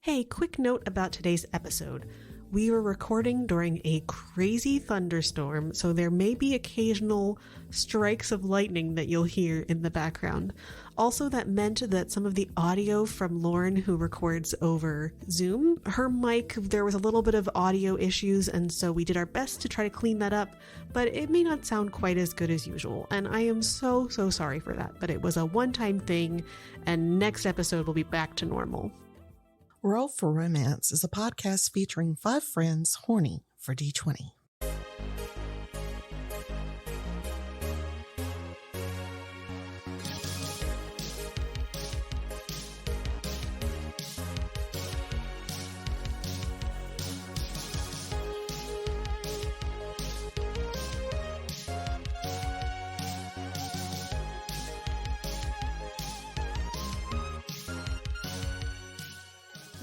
Hey, quick note about today's episode. We were recording during a crazy thunderstorm, so there may be occasional strikes of lightning that you'll hear in the background. Also, that meant that some of the audio from Lauren, who records over Zoom, her mic, there was a little bit of audio issues, and so we did our best to try to clean that up, but it may not sound quite as good as usual, and I am so sorry for that, but it was a one-time thing, and next episode will be back to normal. Roll for Romance is a podcast featuring 5 friends horny for D20.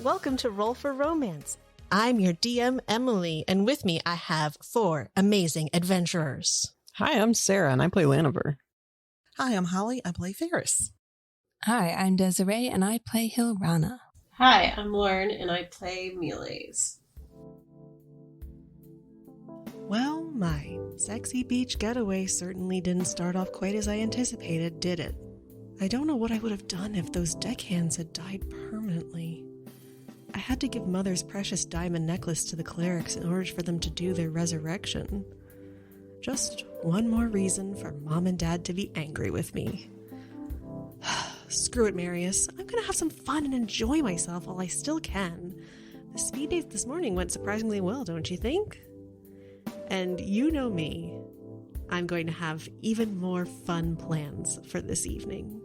Welcome to Roll for Romance. I'm your DM, Emily, and with me I have 4 amazing adventurers. Hi, I'm Sara, and I play Laniver. Hi, I'm Holly. I play Faris. Hi, I'm Deserae, and I play Hilrana. Hi, I'm Lauren, and I play Melees. Well, my sexy beach getaway certainly didn't start off quite as I anticipated, did it? I don't know what I would have done if those deckhands had died permanently. I had to give Mother's precious diamond necklace to the clerics in order for them to do their resurrection. Just one more reason for Mom and Dad to be angry with me. Screw it, Marius. I'm gonna have some fun and enjoy myself while I still can. The speed date this morning went surprisingly well, don't you think? And you know me. I'm going to have even more fun plans for this evening.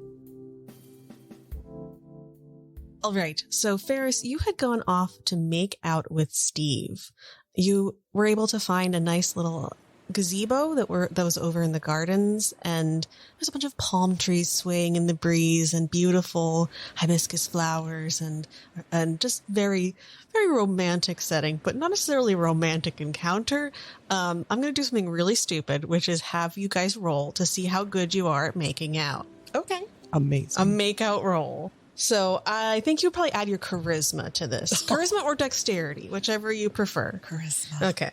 All right, so Faris, you had gone off to make out with Steve. You were able to find a nice little gazebo that was over in the gardens, and there's a bunch of palm trees swaying in the breeze and beautiful hibiscus flowers and just very, very romantic setting, but not necessarily a romantic encounter. I'm going to do something really stupid, which is have you guys roll to see how good you are at making out. Okay. Amazing. A make-out roll. So I think you'll probably add your charisma to this. Charisma or dexterity, whichever you prefer. Charisma. Okay.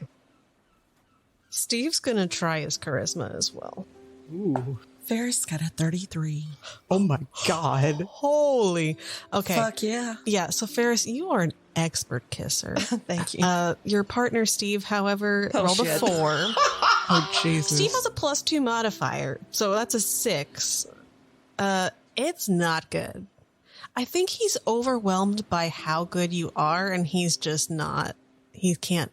Steve's going to try his charisma as well. Ooh. Faris got a 33. Oh my God. Holy. Okay. Fuck yeah. Yeah, so Faris, you are an expert kisser. Thank you. Your partner, Steve, however, rolled shit. a 4. Oh, Jesus. Steve has a +2 modifier, so that's a 6. It's not good. I think he's overwhelmed by how good you are, and he's just not. He can't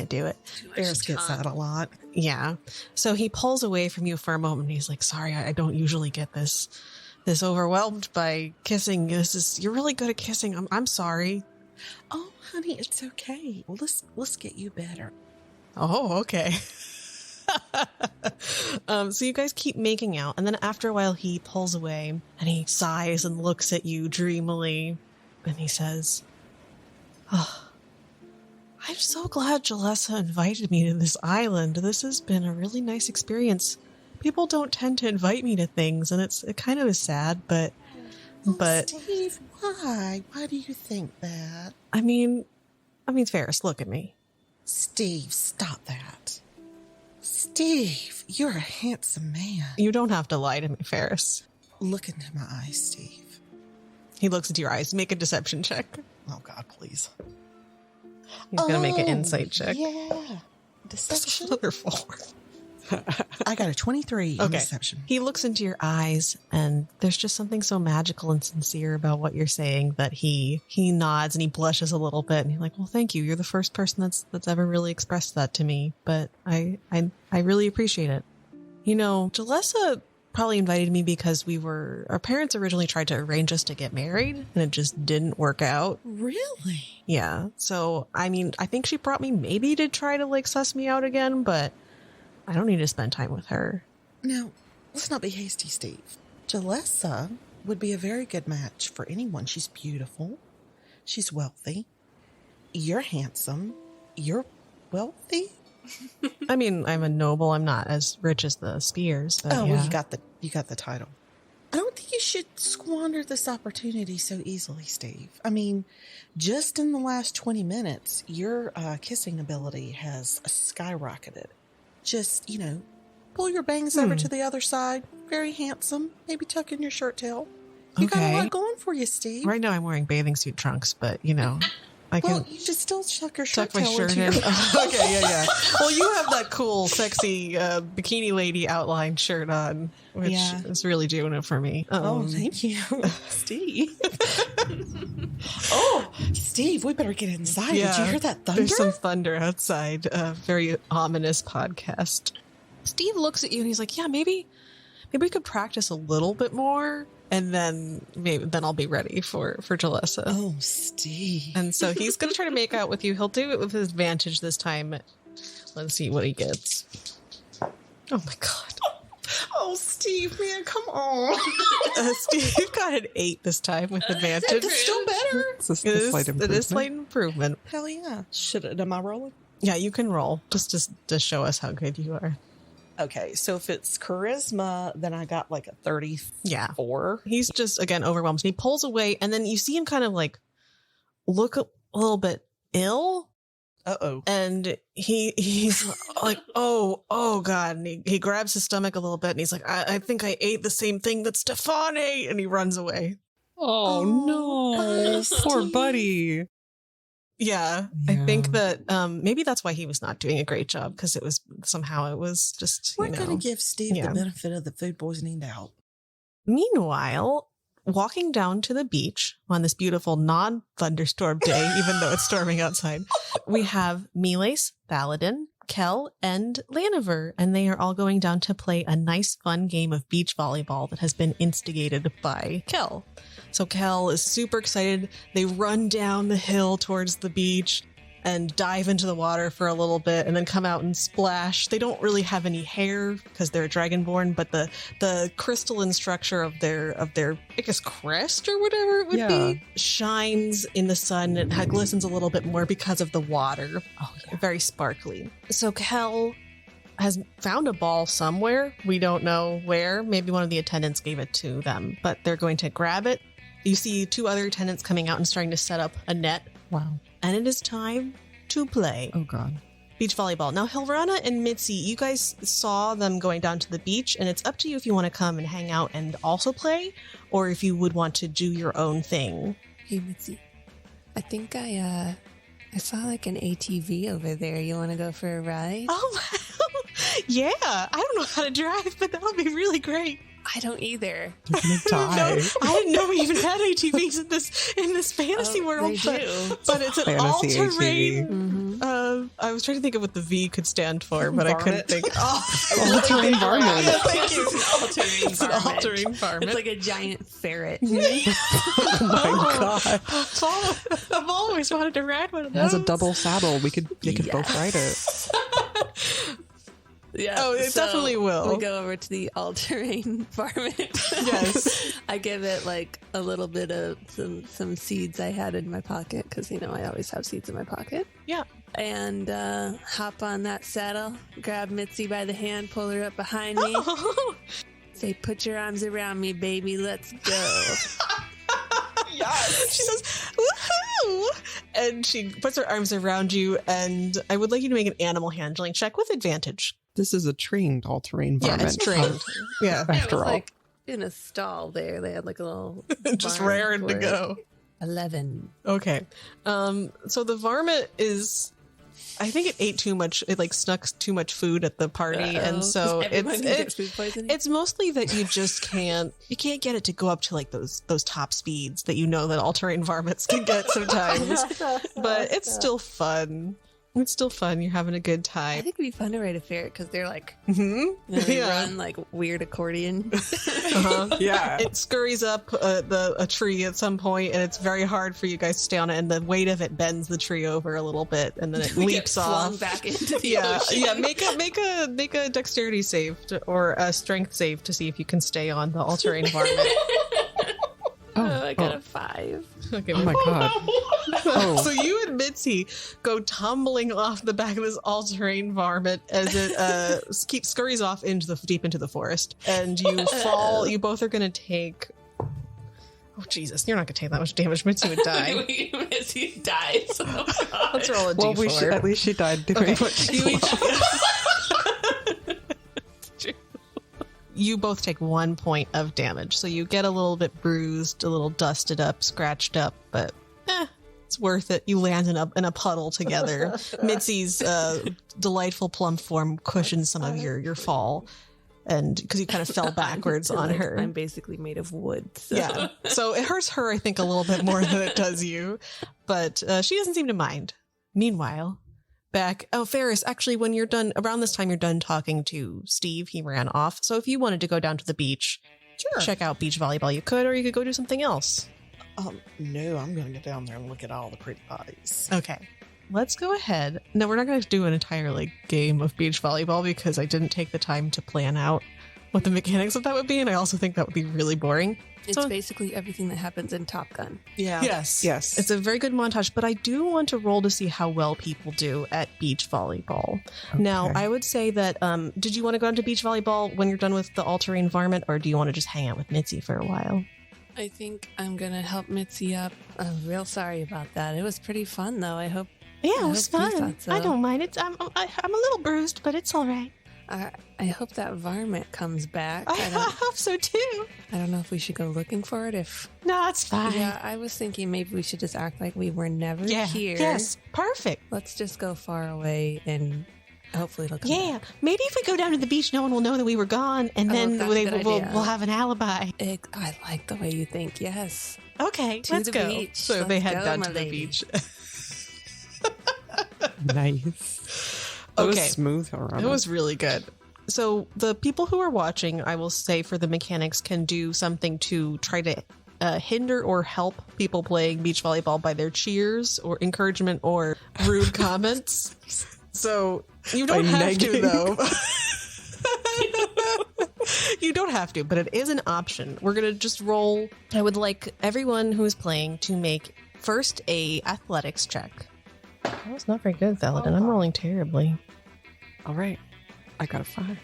do it. Faris gets that a lot. Yeah. So he pulls away from you for a moment. He's like, sorry, I don't usually get this overwhelmed by kissing. You're really good at kissing. I'm sorry. Oh, honey, it's okay. Well, let's get you better. Oh, okay. So you guys keep making out, and then after a while he pulls away and he sighs and looks at you dreamily, and he says, "Oh, I'm so glad Jalessa invited me to this island. This has been a really nice experience. People don't tend to invite me to things, and it kind of is sad, but Steve, why? Why do you think that? I mean, Faris, look at me. Steve, stop that. Steve, you're a handsome man. You don't have to lie to me, Faris." Look into my eyes, Steve. He looks into your eyes. Make a deception check. Oh, God, please. He's going to make an insight check. Yeah. Deception? Another 4. I got a 23 in Okay. deception. He looks into your eyes, and there's just something so magical and sincere about what you're saying that he nods and he blushes a little bit, and he's like, "Well, thank you. You're the first person that's ever really expressed that to me, but I really appreciate it." You know, Jalessa probably invited me because our parents originally tried to arrange us to get married, and it just didn't work out. Really? Yeah. So, I mean, I think she brought me maybe to try to like suss me out again, but I don't need to spend time with her. Now, let's not be hasty, Steve. Jalessa would be a very good match for anyone. She's beautiful. She's wealthy. You're handsome. You're wealthy. I mean, I'm a noble. I'm not as rich as the Spears. But Oh, yeah. well, you got the title. I don't think you should squander this opportunity so easily, Steve. I mean, just in the last 20 minutes, your kissing ability has skyrocketed. Just, pull your bangs over to the other side. Very handsome. Maybe tuck in your shirt tail. You got a lot going for you, Steve. Right now I'm wearing bathing suit trunks, but I can. Well, you just still tuck your shirt tuck my tail shirt into in. your- Okay, yeah. Well, you have that cool, sexy bikini lady outline shirt on, which is really doing it for me. Oh, thank you, Steve. Oh, Steve, we better get inside. Yeah, Did you hear that thunder? There's some thunder outside. Very ominous podcast. Steve looks at you and he's like, "Yeah, maybe we could practice a little bit more, and then I'll be ready for Jalessa." Oh, Steve. And so he's going to try to make out with you. He'll do it with his advantage this time. Let's see what he gets. Oh my god. Oh, Steve, man, come on. Steve got an 8 this time with advantage. That's still better. It's a slight improvement. It is slight improvement. Hell yeah. Am I rolling? Yeah, you can roll just to show us how good you are. Okay, so if it's charisma, then I got like a 34. Yeah. He's just, again, overwhelmed. And he pulls away, and then you see him kind of like look a little bit ill. Uh-oh. And he's like, oh God. And he grabs his stomach a little bit, and he's like, I think I ate the same thing that Stefani. And he runs away. Oh, no. Poor buddy. Yeah, I think that maybe that's why he was not doing a great job, because it was just, We're going to give Steve Yeah. the benefit of the food poisoning doubt. Meanwhile, walking down to the beach on this beautiful non-thunderstorm day, even though it's storming outside, we have Miles, Thaladin, Kel, and Laniver, and they are all going down to play a nice, fun game of beach volleyball that has been instigated by Kel. So Kel is super excited. They run down the hill towards the beach and dive into the water for a little bit and then come out and splash. They don't really have any hair because they're dragonborn, but the crystalline structure of their I guess crest or whatever it would be shines in the sun and glistens a little bit more because of the water. Oh yeah, very sparkly. So Kel has found a ball somewhere. We don't know where. Maybe one of the attendants gave it to them, but they're going to grab it. You see 2 other attendants coming out and starting to set up a net. Wow. And it is time to play Oh, God. beach volleyball. Now, Hilrana and Mitzi, you guys saw them going down to the beach, and it's up to you if you want to come and hang out and also play, or if you would want to do your own thing. Hey, Mitzi. I think I saw like an ATV over there. You want to go for a ride? Oh, yeah. I don't know how to drive, but that would be really great. I don't either. You're going to die. I didn't know we even had ATVs in this fantasy world. They do. But it's an Fantasy all-terrain. Mm-hmm. I was trying to think of what the V could stand for, but I couldn't think. All-terrain varmint. Thank you. It's an all-terrain It's an varmint. all-terrain varmint. It's like a giant ferret. Oh, my God. I've always wanted to ride one of It those. has a double saddle. They could both ride it. Yeah. Oh, it definitely will. We go over to the all-terrain varmint. Yes. I give it like a little bit of some seeds I had in my pocket because I always have seeds in my pocket. Yeah. And hop on that saddle, grab Mitzi by the hand, pull her up behind me, say, "Put your arms around me, baby. Let's go." Yes. She says, "Woohoo!" And she puts her arms around you, and I would like you to make an animal handling check with advantage. This is a trained all-terrain Yeah, varmint. it's trained. Yeah. It After was all. like in a stall there. They had like a little Just barn raring to for it. go. 11. Okay. So the varmint is, I think it ate too much. It like snuck too much food at the party. And so Everyone gets food poisoning. it's mostly that you just can't get it to go up to like those top speeds that that all-terrain varmints can get sometimes. But it's still fun. It's still fun. You're having a good I time. think it'd be fun to ride a ferret because they're like, Mm-hmm. they Yeah. run like weird accordion. Uh-huh. Yeah. It scurries up a tree at some point, and it's very hard for you guys to stay on it, and the weight of it bends the tree over a little bit, and then it We get leaps flung off. back into the Yeah, ocean. yeah. Make a dexterity save or a strength save to see if you can stay on the all-terrain varmint. Oh, I got a 5. Okay. Oh, my God. Oh. So you and Mitzi go tumbling off the back of this all-terrain varmint as it scurries off deep into the forest, and you fall. You both are going to take Oh, Jesus. You're not going to take that much damage. Mitzi would die. Mitzi dies. Oh, God. Let's roll a Well, d4. at least she died doing what she You both take 1 point of damage. So you get a little bit bruised, a little dusted up, scratched up, but it's worth it. You land in a puddle together. Mitzi's delightful plump form cushions some of your fall. And because you kind of fell backwards on her. I'm basically made of wood. So. Yeah. So it hurts her, I think, a little bit more than it does you. But she doesn't seem to mind. Meanwhile, Faris, actually, when you're done, around this time, you're done talking to Steve. He ran off. So if you wanted to go down to the beach, check out beach volleyball, you could, or you could go do something else. No, I'm going to go down there and look at all the pretty bodies. Okay. Let's go ahead. No, we're not going to do an entire game of beach volleyball because I didn't take the time to plan out what the mechanics of that would be, and I also think that would be really boring. It's basically everything that happens in Top Gun. Yeah. Yes. Yes. It's a very good montage, but I do want to roll to see how well people do at beach volleyball. Okay. Now, I would say that, did you want to go into beach volleyball when you're done with the all-terrain varmint, or do you want to just hang out with Mitzi for a while? I think I'm going to help Mitzi up. I'm real sorry about that. It was pretty fun, though. I hope. Yeah, it was hope you fun. thought so. I don't mind. I'm a little bruised, but it's all right. I hope that varmint comes back. I hope so too. I don't know if we should go looking for it. No, it's fine. Yeah, I was thinking maybe we should just act like we were never here. Yes, perfect. Let's just go far away and hopefully it'll come back. Maybe if we go down to the beach, no one will know that we were gone, and then that's a good we'll idea. have an alibi. I like the way you think. Yes. Okay, To let's the go. beach. So Let's they head go, down my to the lady. beach. Nice. That was Okay. smooth, Hilrana. It was really good. So the people who are watching, I will say for the mechanics, can do something to try to hinder or help people playing beach volleyball by their cheers or encouragement or rude comments. So you don't By have to, negging. though. You don't have to, but it is an option. We're going to just roll. I would like everyone who is playing to make first a athletics check. That was not very good, Thaladin. I'm rolling terribly. All right. I got a 5.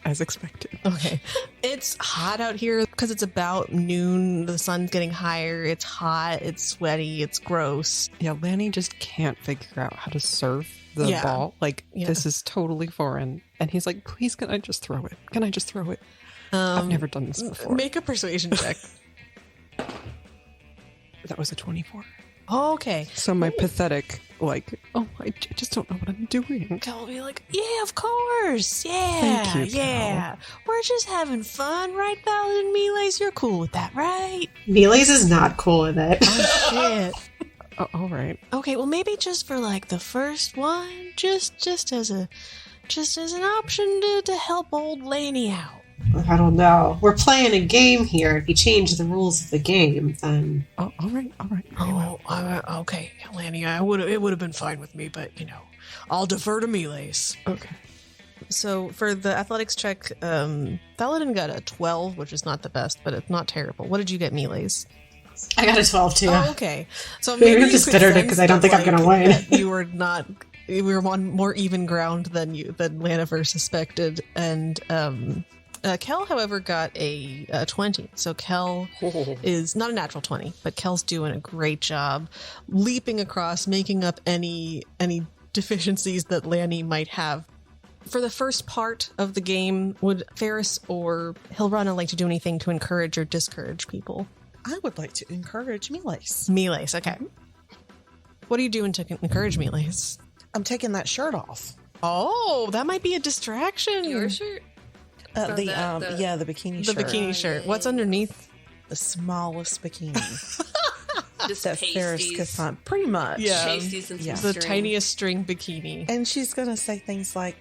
As expected. Okay. It's hot out here because it's about noon. The sun's getting higher. It's hot. It's sweaty. It's gross. Yeah, Lani just can't figure out how to serve the Yeah. ball. Like, Yeah. this is totally foreign. And he's like, please, can I just throw it? Can I just throw it? I've never done this before. Make a persuasion check. That was a 24. Okay. So my pathetic, I just don't know what I'm doing. Kel will be like, yeah, of course. Yeah. Thank you, Kel. Yeah. We're just having fun, right, Thaladin Miles? You're cool with that, right? Miles is not cool with it. Oh, shit. Oh, all right. Okay, well, maybe just for the first one, just as an option to help old Lani out. I don't know. We're playing a game here. If you change the rules of the game, then... Oh, all right. Okay, Lani, it would have been fine with me, but, I'll defer to Miles. Okay. So for the athletics check, Thaladin got a 12, which is not the best, but it's not terrible. What did you get, Miles? I got a 12 too. Oh, okay. So Maybe maybe I'm just bitter because I don't think I'm going to win. You were not. We were on more even ground than Laniver suspected, and Kel, however, got a 20. So Kel is not a natural 20, but Kel's doing a great job leaping across, making up any deficiencies that Lani might have. For the first part of the game, would Faris or Hilrana like to do anything to encourage or discourage people? I would like to encourage Miles. Miles, okay. What are you doing to encourage Miles? I'm taking that shirt off. Oh, that might be a distraction. Your shirt? The the bikini The shirt. bikini shirt. What's underneath? The smallest bikini Just that Faris could pasties. find. Pretty much. Yeah. Pasties and some Yeah. The string. tiniest string bikini. And she's going to say things like,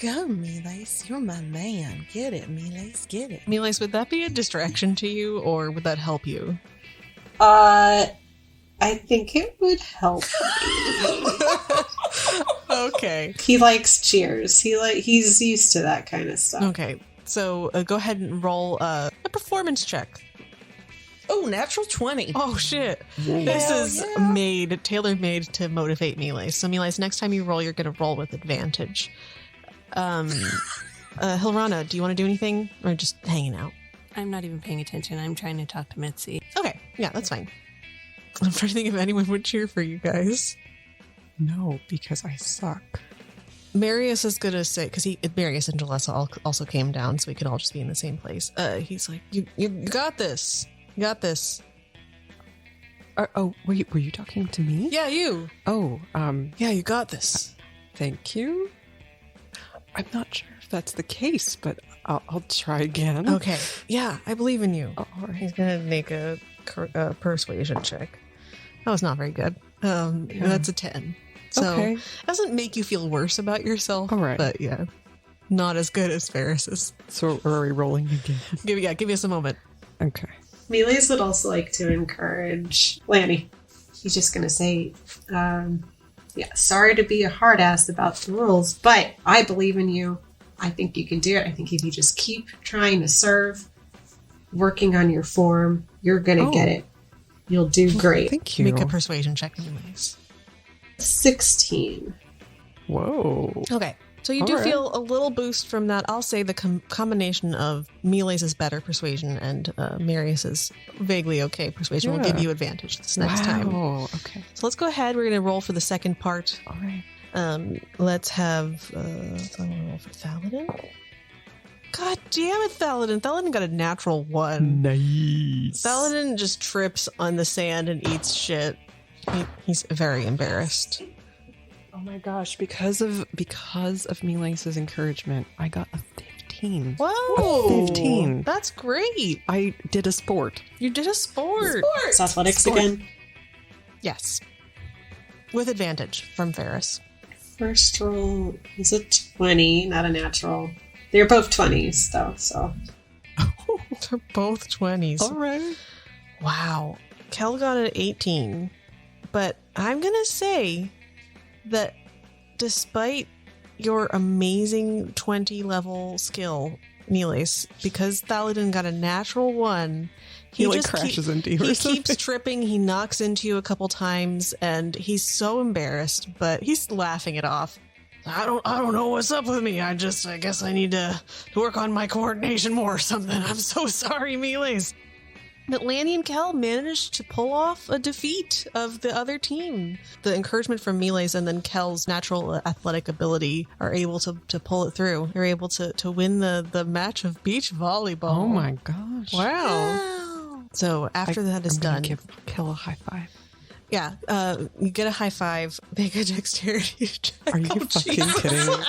go, Miles. You're my man. Get it, Miles. Get it. Miles, would that be a distraction to you, or would that help you? I think it would help. Okay. He likes cheers. He's used to that kind of stuff. Okay. So go ahead and roll a performance check. Oh, natural 20. Oh, shit. This is tailor-made to motivate Miles. So, Miles, next time you roll, you're going to roll with advantage. Hilrana, do you want to do anything, or just hanging out? I'm not even paying attention. I'm trying to talk to Mitzi. Okay, yeah, that's fine. I'm trying to think if anyone would cheer for you guys. No, because I suck. Marius is going to say, because Marius and Jalessa also came down, so we could all just be in the same place. He's like, you got this. You got this. Were you talking to me? Yeah, you. Oh, Yeah, you got this. thank you. I'm not sure if that's the case, but I'll try again. Okay. Yeah, I believe in you. All right. He's going to make a persuasion check. That was not very good. That's a 10. So Okay. it doesn't make you feel worse about yourself. All right. But yeah, not as good as Faris's. So are we rolling again? Give us a moment. Okay. Melees would also like to encourage Lani. He's just going to say, sorry to be a hard ass about the rules, but I believe in you. I think you can do it. I think if you just keep trying to serve, working on your form, you're going to get it. You'll do great. Thank you. Make a persuasion check anyways. 16. Whoa. Okay. So you All do right. feel a little boost from that. I'll say the combination of Melee's better persuasion and Marius's vaguely okay persuasion will Yeah. give you advantage this next time. Oh, okay. So let's go ahead. We're going to roll for the second part. All right. Let's have. I'm going to roll for Thaladin. God damn it, Thaladin! Thaladin got a natural 1. Nice. Thaladin just trips on the sand and eats shit. He's very embarrassed. Oh my gosh! Because of Melee's encouragement, I got a 15. Whoa! 15. That's great. I did a sport. You did a sport. It's athletics again. Yes. With advantage from Faris. First roll is a 20, not a natural. They're both 20s, though, so. They're both 20s. All right. Wow. Kel got an 18. But I'm going to say that despite your amazing 20 level skill, Melees, because Thaladin got a natural 1, He like crashes into you or He something. keeps tripping. He knocks into you a couple times, and he's so embarrassed, but he's laughing it off. I don't know what's up with me. I guess I need to work on my coordination more or something. I'm so sorry, Melees. But Lani and Kel managed to pull off a defeat of the other team. The encouragement from Melees and then Kel's natural athletic ability are able to pull it through. They're able to win the match of beach volleyball. Oh my gosh! Wow. So after that is I'm gonna done. Give Kel a high five. Yeah, you get a high five, make a dexterity check. Are you Oh, fucking Jesus. kidding?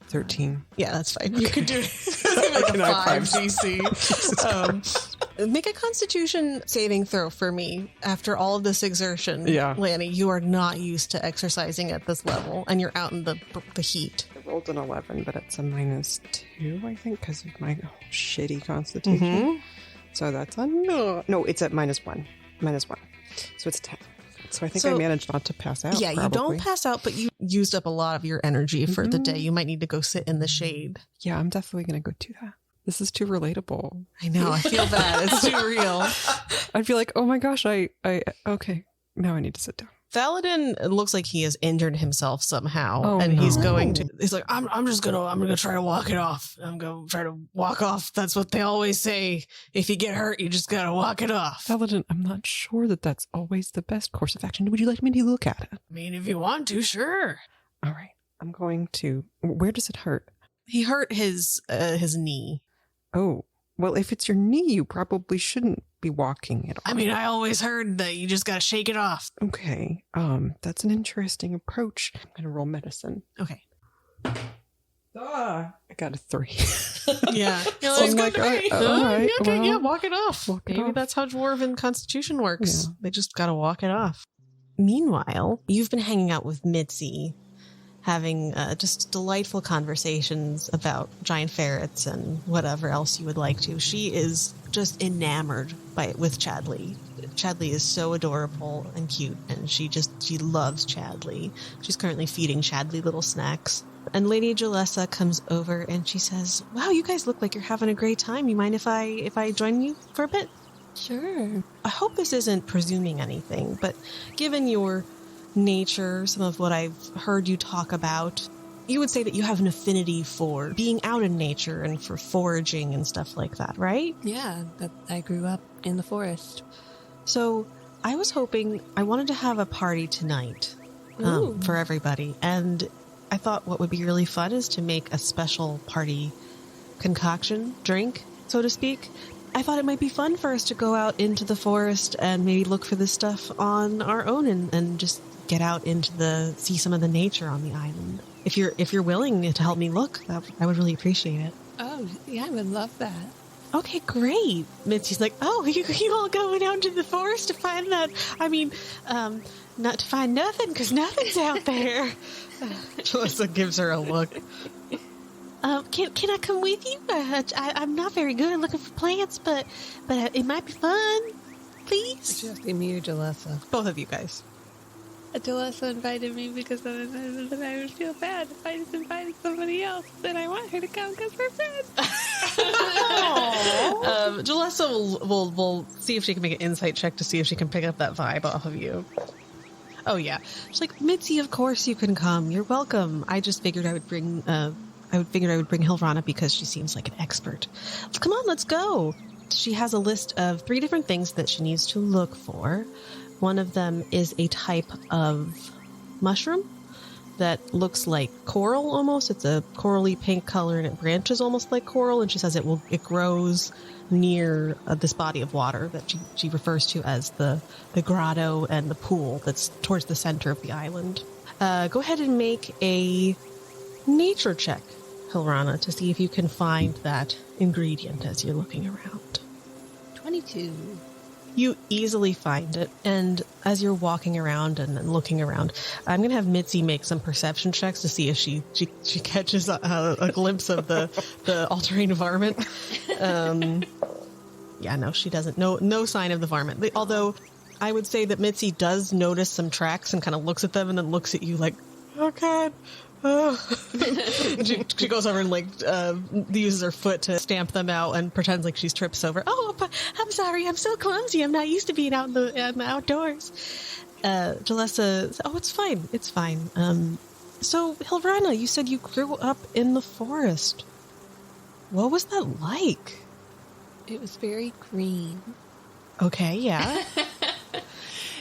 13. Yeah, that's fine. You can do it. I can high 5 five. DC. Make a Constitution saving throw for me after all of this exertion. Yeah. Lani, you are not used to exercising at this level, and you're out in the heat. I rolled an 11, but it's a -2, I think, because of my shitty constitution. So that's a no. It's at -1. -1. So it's 10. So I think I managed not to pass out. Yeah, you probably. don't pass out, but you used up a lot of your energy for the day. You might need to go sit in the shade. Yeah, I'm definitely going to go do that. This is too relatable. I know. I feel bad. It's too real. I'd be like, oh my gosh, okay, now I need to sit down. Thaladin looks like he has injured himself somehow, Oh, and he's no. going to. He's like, I'm gonna try to walk it off. I'm gonna try to walk off. That's what they always say. If you get hurt, you just gotta walk it off. Thaladin, I'm not sure that's always the best course of action. Would you like me to look at it? I mean, if you want to, sure. All right, I'm going to. Where does it hurt? He hurt his knee. Oh, well, if it's your knee, you probably shouldn't be walking it off. I mean, I always heard that you just gotta shake it off. Okay, that's an interesting approach. I'm gonna roll medicine. Okay. I got a 3. Yeah. So I'm like, all right, okay, well, yeah, walk it off. walk it Maybe off. that's how Dwarven Constitution works. Yeah. They just gotta walk it off. Meanwhile, you've been hanging out with Mitzi, having just delightful conversations about giant ferrets and whatever else you would like to. She is just enamored with Chadley. Chadley is so adorable and cute, and she loves Chadley. She's currently feeding Chadley little snacks. And Lady Jalessa comes over and she says, "Wow, you guys look like you're having a great time. You mind if I join you for a bit?" Sure. I hope this isn't presuming anything, but given your nature, some of what I've heard you talk about, you would say that you have an affinity for being out in nature and for foraging and stuff like that, right? Yeah, but I grew up in the forest. So I was hoping, I wanted to have a party tonight for everybody. And I thought what would be really fun is to make a special party concoction, drink, so to speak. I thought it might be fun for us to go out into the forest and maybe look for this stuff on our own and just get out into see some of the nature on the island. If you're willing to help me look, I would really appreciate it. Oh, yeah, I would love that. Okay, great. Mitzi's like, oh, you all going out into the forest to find that? I mean, not to find nothing, because nothing's out there. Jalissa gives her a look. Can I come with you? I'm not very good at looking for plants, but it might be fun. Please? Just be me or Jalissa. Both of you guys. Jalissa invited me because I would feel bad if I just invited somebody else. Then I want her to come because we're friends. Jalissa will see if she can make an insight check to see if she can pick up that vibe off of you. Oh yeah, she's like, Mitzi, of course you can come. You're welcome. I just figured I would bring Hilrana because she seems like an expert. Come on, let's go. She has a list of 3 different things that she needs to look for. One of them is a type of mushroom that looks like coral almost. It's a corally pink color and it branches almost like coral. And she says it grows near this body of water that she refers to as the grotto and the pool that's towards the center of the island. Go ahead and make a nature check, Hilrana, to see if you can find that ingredient as you're looking around. 22. You easily find it, and as you're walking around and looking around, I'm going to have Mitzi make some perception checks to see if she catches a glimpse of the all-terrain varmint. Yeah, no, she doesn't. No sign of the varmint. Although I would say that Mitzi does notice some tracks and kind of looks at them and then looks at you like, oh God. Oh. she goes over and uses her foot to stamp them out and pretends like she's trips over. Oh, I'm sorry, I'm so clumsy. I'm not used to being out in the outdoors. Jalissa, oh, it's fine. So Hilrana, you said you grew up in the forest. What was that like? It was very green. Okay, yeah.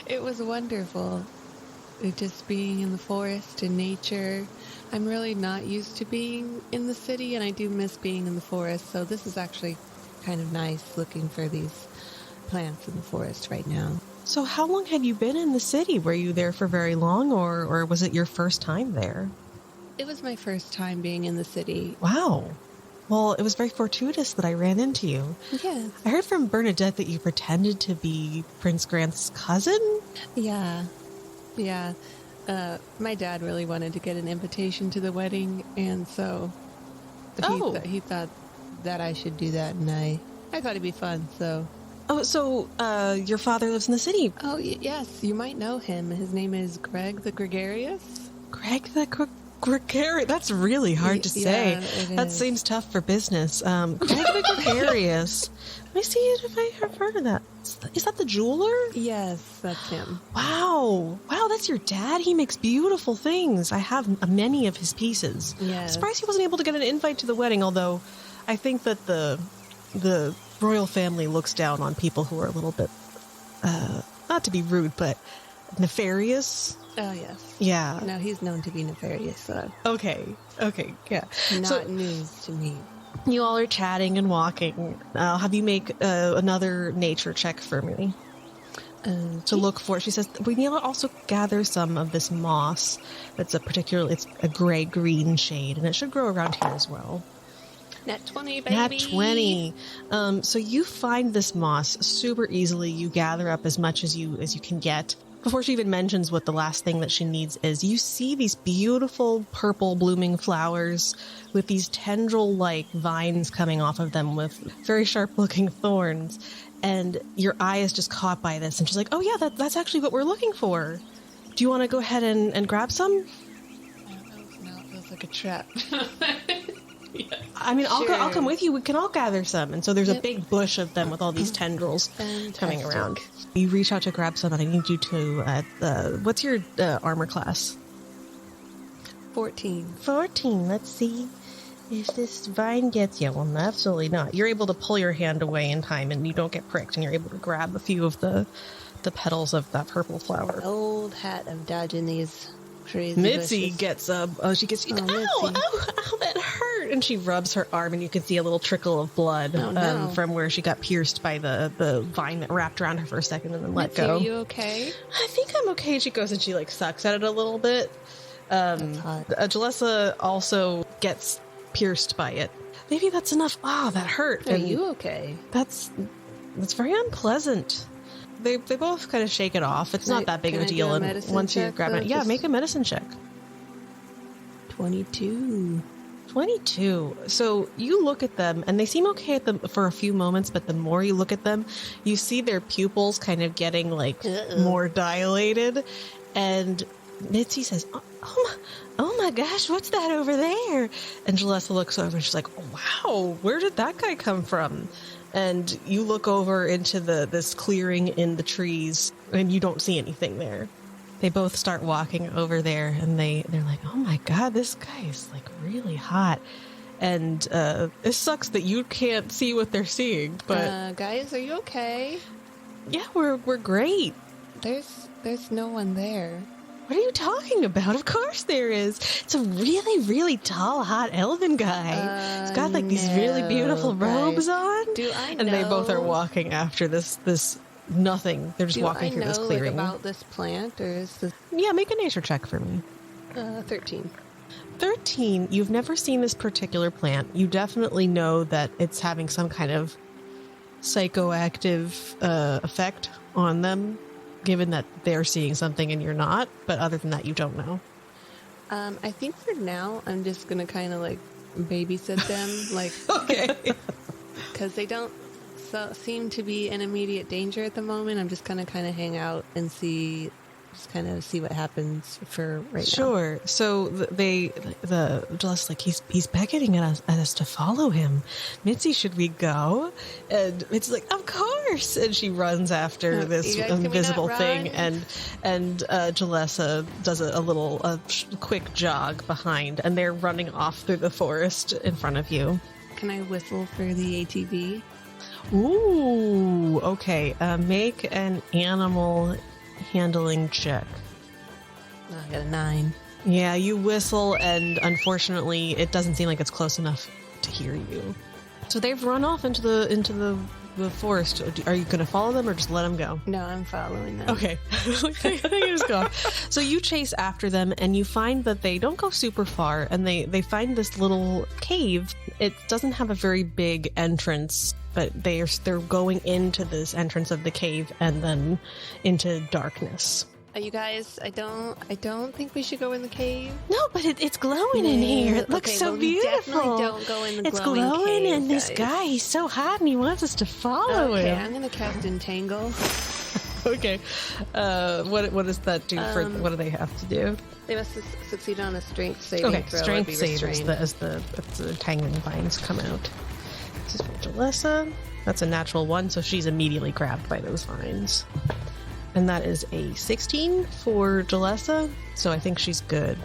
It was wonderful. Just being in the forest and nature. I'm really not used to being in the city, and I do miss being in the forest, so this is actually kind of nice looking for these plants in the forest right now. So how long had you been in the city? Were you there for very long, or was it your first time there? It was my first time being in the city. Wow. Well, it was very fortuitous that I ran into you. Yes. I heard from Bernadette that you pretended to be Prince Grant's cousin? Yeah. My dad really wanted to get an invitation to the wedding, and so he thought that I should do that, and I thought it'd be fun, so... Oh, so your father lives in the city? Oh, yes, you might know him. His name is Greg the Gregarious. Greg the Gregarious? That's really hard to say. That seems tough for business. Greg the Gregarious. Let me see if I have heard of that. Is that the jeweler? Yes, that's him. Wow, that's your dad? He makes beautiful things. I have many of his pieces. Yes. I'm surprised he wasn't able to get an invite to the wedding, although I think that the royal family looks down on people who are a little bit, not to be rude, but nefarious. Oh, yes. Yeah. No, he's known to be nefarious, so... Okay, yeah. Not news to me. You all are chatting and walking. I'll have you make another nature check for me to look for. She says we need to also gather some of this moss. It's a gray-green shade, and it should grow around here as well. Nat 20, baby. Nat 20. So you find this moss super easily. You gather up as much as you can get. Before she even mentions what the last thing that she needs is, you see these beautiful purple blooming flowers with these tendril-like vines coming off of them with very sharp-looking thorns. And your eye is just caught by this. And she's like, oh yeah, that's actually what we're looking for. Do you want to go ahead and grab some? No, it feels like a trap. Yes. I mean, Sure. I'll come with you. We can all gather some. And so there's a big bush of them with all these tendrils coming around. You reach out to grab some, and I need you to... what's your armor class? 14. 14. Let's see if this vine gets you. Well, absolutely not. You're able to pull your hand away in time and you don't get pricked, and you're able to grab a few of the petals of that purple flower. Old hat of dodging these crazy Mitzi bushes. gets she gets Oh, Mitzi. ow, that hurt. And she rubs her arm, and you can see a little trickle of blood no. from where she got pierced by the vine that wrapped around her for a second and then let Mitzi, go. are you okay? I think I'm okay. She goes and she like sucks at it a little bit. That's hot. Jalessa also gets pierced by it. Maybe that's enough. Oh, that hurt. Are And you okay? That's very unpleasant. They both kind of shake it off. It's not that big of a can I deal. do a And medicine once you check, grab though? it, yeah, Just- make a medicine check. 22. 22. So you look at them, and they seem okay at them for a few moments, but the more you look at them, you see their pupils kind of getting like more dilated. And Mitzi says, oh my gosh, what's that over there? And Jalessa looks over and she's like, oh, wow, where did that guy come from? And you look over into this clearing in the trees, and you don't see anything there. They both start walking over there, and they're like, oh my god, this guy is like really hot. And it sucks that you can't see what they're seeing, but Guys, are you okay? yeah, we're great. There's no one there. What are you talking about? Of course there is. It's a really, really tall, hot elven guy. He's got like these really no, beautiful robes guys. on. Do I know? And they both are walking after this nothing. They're just walking through this clearing. Like, about this plant, or is this Yeah, make a nature check for me. 13? 13, you've never seen this particular plant. You definitely know that it's having some kind of psychoactive effect on them, given that they're seeing something and you're not. But other than that, you don't know. I think for now, I'm just gonna kind of like babysit them, like Okay. because they don't seem to be in immediate danger at the moment. I'm just gonna kind of hang out and see what happens for right now. Sure. So the just like he's beckoning at us to follow him. Mitzi, should we go? And Mitzi's like, of course. And she runs after this You guys, can we invisible not thing, run? and Jalessa does a quick jog behind, and they're running off through the forest in front of you. Can I whistle for the ATV? Ooh, okay. Make an animal handling check. Oh, I got a 9. Yeah, you whistle, and unfortunately, it doesn't seem like it's close enough to hear you. So they've run off into the forest. Are you going to follow them or just let them go? No, I'm following them. Okay. They just go. So you chase after them, and you find that they don't go super far, and they find this little cave. It doesn't have a very big entrance, but they're going into this entrance of the cave and then into darkness. You guys, I don't think we should go in the cave. No, but it's glowing in here. It looks Okay, so well, we beautiful. definitely don't go in the It's glowing glowing, cave, and this guys. guy, he's so hot, and he wants us to follow Okay, him. I'm gonna cast Entangle. Okay. What does that do for? What do they have to do? They must succeed on a strength saving Okay, throw. or strength be save restrained. as the tangling vines come out. This is for Jalessa. That's a natural 1, so she's immediately grabbed by those vines. And that is a 16 for Jalessa, so I think she's good.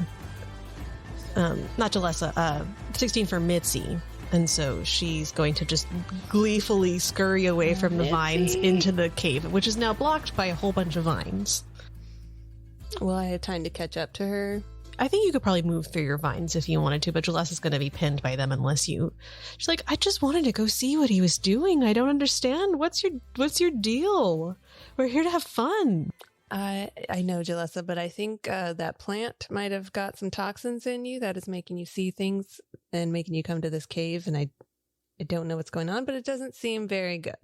Not Jalessa, 16 for Mitzi. And so she's going to just gleefully scurry away from the vines into the cave, which is now blocked by a whole bunch of vines. Well, I had time to catch up to her. I think you could probably move through your vines if you wanted to, but Jalessa's going to be pinned by them unless you... She's like, I just wanted to go see what he was doing. I don't understand. What's your deal? We're here to have fun. I know, Jalessa, but I think that plant might have got some toxins in you that is making you see things and making you come to this cave, and I don't know what's going on, but it doesn't seem very good.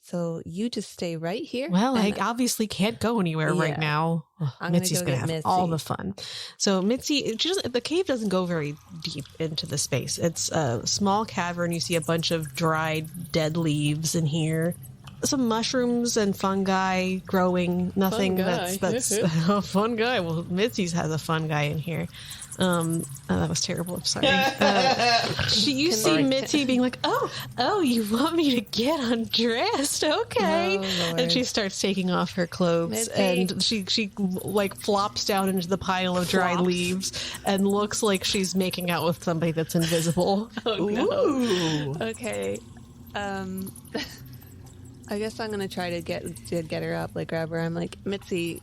So you just stay right here. Well, I and obviously can't go anywhere right Yeah. now. I'm gonna Mitzi's go going to get have all Mitzi. the fun. So Mitzi, the cave doesn't go very deep into the space. It's a small cavern. You see a bunch of dried, dead leaves in here. Some mushrooms and fungi growing. Nothing Fun guy. that's a fun guy. Well, Mitzi's has a fun guy in here. That was terrible. I'm sorry. You see Mitzi being like, oh, you want me to get undressed? Okay. Oh, and she starts taking off her clothes, Mitzi. and she like flops down into the pile of dry leaves and looks like she's making out with somebody that's invisible. Oh, Ooh. no. Okay. I guess I'm gonna try to get her up, like grab her. I'm like, Mitzi,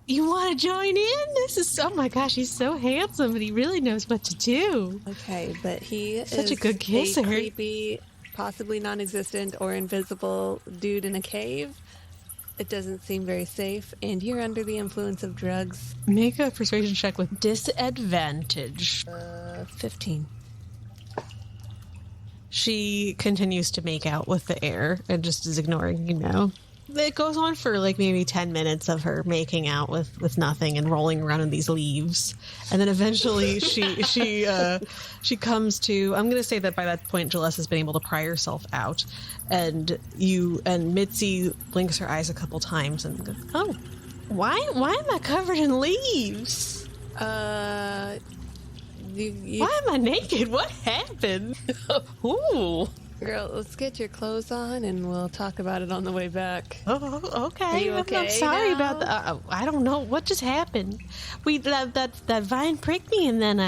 You want to join in? Oh my gosh, he's so handsome, and he really knows what to do. okay, but he Such is a good kisser. a creepy, possibly non-existent or invisible dude in a cave. It doesn't seem very safe, and you're under the influence of drugs. Make a persuasion check with disadvantage. 15. She continues to make out with the air and just is ignoring, It goes on for like maybe 10 minutes of her making out with nothing and rolling around in these leaves. And then eventually she comes to, I'm going to say that by that point, Jalessa has been able to pry herself out. And Mitzi blinks her eyes a couple times and goes, oh, why am I covered in leaves? Why am I naked? What happened? Ooh. Girl, let's get your clothes on and we'll talk about it on the way back. Oh, okay. Are you I'm okay sorry now? about that. I don't know what just happened. That vine pricked me, and then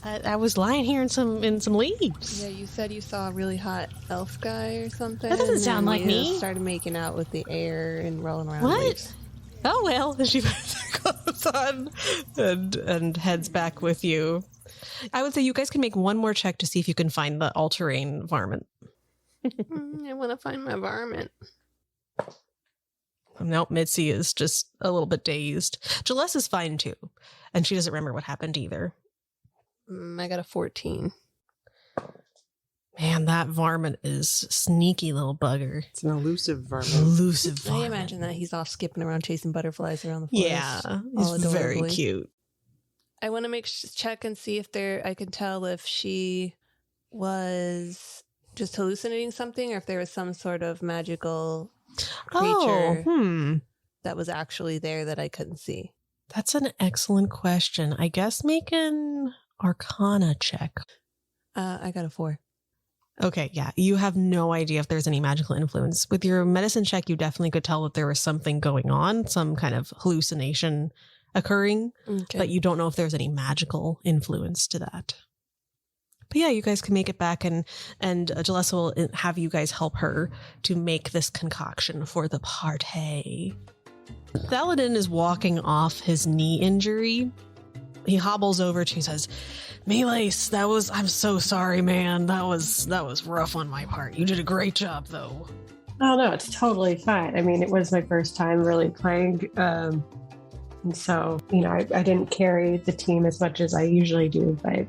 I was lying here in some leaves. Yeah, you said you saw a really hot elf guy or something. That doesn't sound and like you me. Started making out with the air and rolling around. What? Leaves. Oh well. And she puts her clothes on and heads back with you. I would say you guys can make one more check to see if you can find the all-terrain varmint. I want to find my varmint. Nope, Mitzi is just a little bit dazed. Jalessa is fine too, and she doesn't remember what happened either. I got a 14. Man, that varmint is a sneaky little bugger. It's an elusive varmint. Elusive I varmint. imagine that he's off skipping around chasing butterflies around the forest. Yeah, all he's very adorably. cute. I want to check and see if I can tell if she was just hallucinating something or if there was some sort of magical creature that was actually there that I couldn't see. That's an excellent question. I guess make an Arcana check. I got a 4. Okay, yeah. You have no idea if there's any magical influence. With your medicine check, you definitely could tell that there was something going on, some kind of hallucination occurring, Okay. but you don't know if there's any magical influence to that. But yeah, you guys can make it back, and Jalessa will have you guys help her to make this concoction for the party. Thaladin is walking off his knee injury. He hobbles over to you and says, Miles, I'm so sorry, man. That was rough on my part. You did a great job, though. Oh, no, it's totally fine. I mean, it was my first time really playing. And so, I didn't carry the team as much as I usually do, but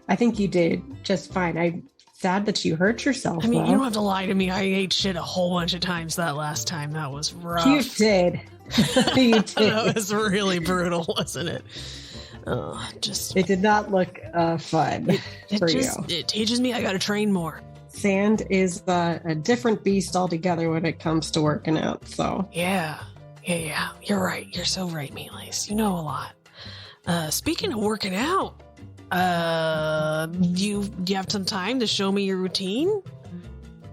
I think you did just fine. I'm sad that you hurt yourself. I mean, though. you don't have to lie to me. I ate shit a whole bunch of times that last time. That was rough. You did. You did. That was really brutal, wasn't it? It did not look fun for you. It teaches me I got to train more. Sand is a different beast altogether when it comes to working out. So Yeah. You're right. You're so right, Miles. You know a lot. Speaking of working out, you have some time to show me your routine?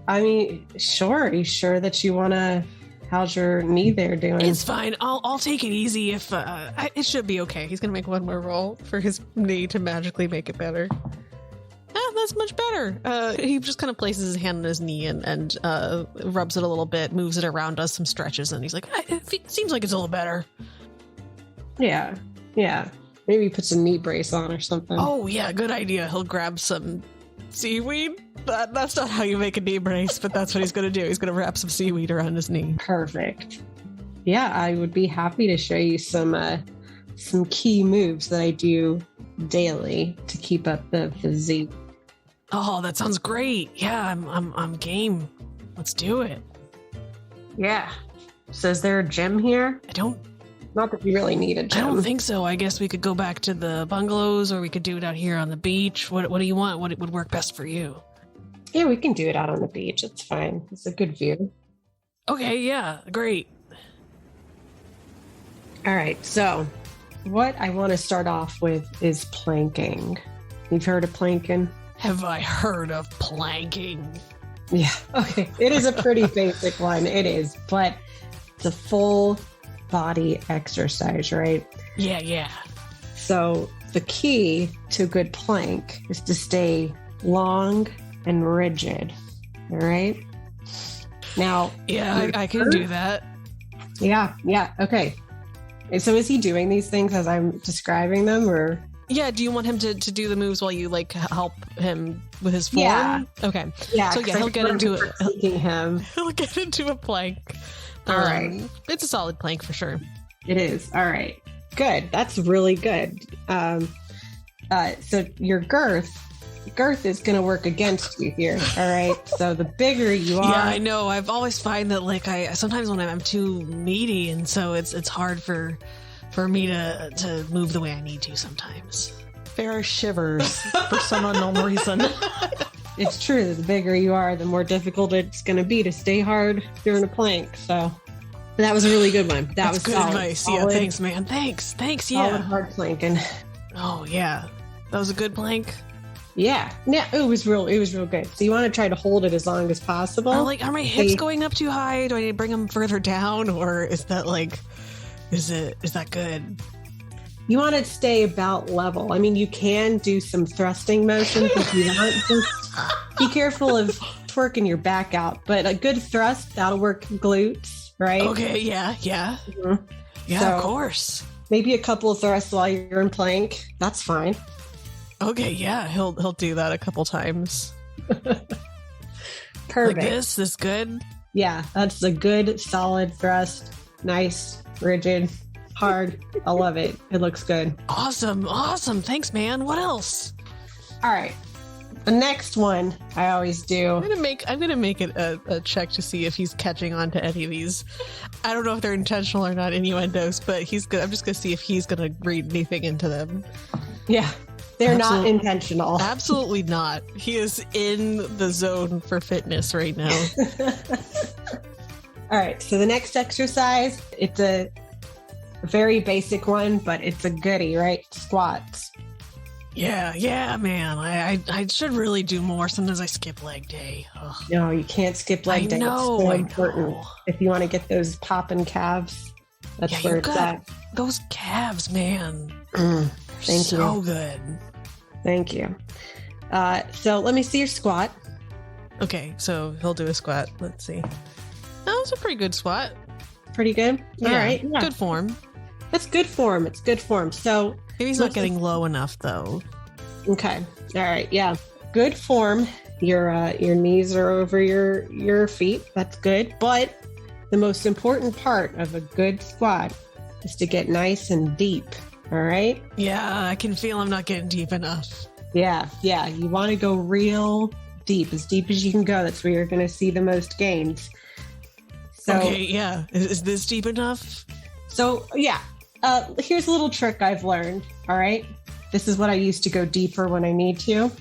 I mean, sure. Are you sure that you want to? How's your knee there doing? It's fine. I'll take it easy if it should be okay. He's gonna make one more roll for his knee to magically make it better. That's much better. He just kind of places his hand on his knee and rubs it a little bit, moves it around, does some stretches, and he's like, it seems like it's a little better. Yeah. Maybe put some knee brace on or something. Oh yeah, good idea. He'll grab some seaweed. That's not how you make a knee brace, but that's what he's gonna do. He's gonna wrap some seaweed around his knee. Perfect. Yeah, I would be happy to show you some key moves that I do daily to keep up the physique. Oh, that sounds great. Yeah, I'm game. Let's do it. Yeah. So is there a gym here? Not that you really need a gym. I don't think so. I guess we could go back to the bungalows, or we could do it out here on the beach. What do you want? What would work best for you? Yeah, we can do it out on the beach. It's fine. It's a good view. Okay, yeah, great. All right, so what I want to start off with is planking. You've heard of planking? Have I heard of planking? Yeah. Okay. It is a pretty basic one. It is, but it's a full body exercise, right? Yeah. So the key to a good plank is to stay long and rigid. All right. Now, yeah, I can do that. Yeah. Okay. And so is he doing these things as I'm describing them, or? Yeah. Do you want him to do the moves while you like help him with his form? Yeah. Okay. Yeah. So yeah, he'll get into it. Him. He'll get into a plank. All right. It's a solid plank for sure. It is. All right. Good. That's really good. So your girth is going to work against you here. All right. So the bigger you are. Yeah, I know. I've always find that like sometimes when I'm too meaty, and so it's hard for me to move the way I need to sometimes. Faris shivers for some unknown reason. It's true. The bigger you are, the more difficult it's going to be to stay hard during a plank. So that was a really good one. That was good solid. advice. Solid, yeah, thanks, man. Thanks. solid Yeah. hard planking. Oh yeah, that was a good plank. Yeah, it was real good. So you want to try to hold it as long as possible. Are my hips going up too high? Do I need to bring them further down, or is that is that good? You want to stay about level. I mean, you can do some thrusting motions if you want. Just be careful of twerking your back out. But a good thrust, that'll work glutes, right? Okay, yeah. Mm-hmm. Yeah, So- of course. Maybe a couple of thrusts while you're in plank. That's fine. Okay, yeah, he'll do that a couple times. Perfect. Like this good. Yeah, that's a good, solid thrust. Nice, rigid, hard. I love it. It looks good. Awesome. Thanks, man. What else? All right. The next one I always do. I'm gonna make it a check to see if he's catching on to any of these. I don't know if they're intentional or not innuendos, but I'm just gonna see if he's gonna read anything into them. Yeah, they're not intentional. Absolutely not. He is in the zone for fitness right now. All right. So the next exercise, it's a very basic one, but it's a goodie, right? Squats. Yeah, man. I should really do more. Sometimes I skip leg day. Ugh. No, you can't skip leg day. It's so important. If you want to get those popping calves, that's where it's at. Those calves, man. Thank so you. Good. Thank you. So let me see your squat. Okay, so he'll do a squat. Let's see. That was a pretty good squat. Pretty good. All right. Yeah. Good form. That's good form. It's good form. So maybe he's not getting low enough though. Okay. All right. Yeah. Good form. Your knees are over your feet. That's good. But the most important part of a good squat is to get nice and deep. All right. Yeah, I can feel I'm not getting deep enough. Yeah. You want to go real deep as you can go. That's where you're going to see the most gains. So, okay. Yeah. Is this deep enough? So yeah. Here's a little trick I've learned. All right. This is what I use to go deeper when I need to.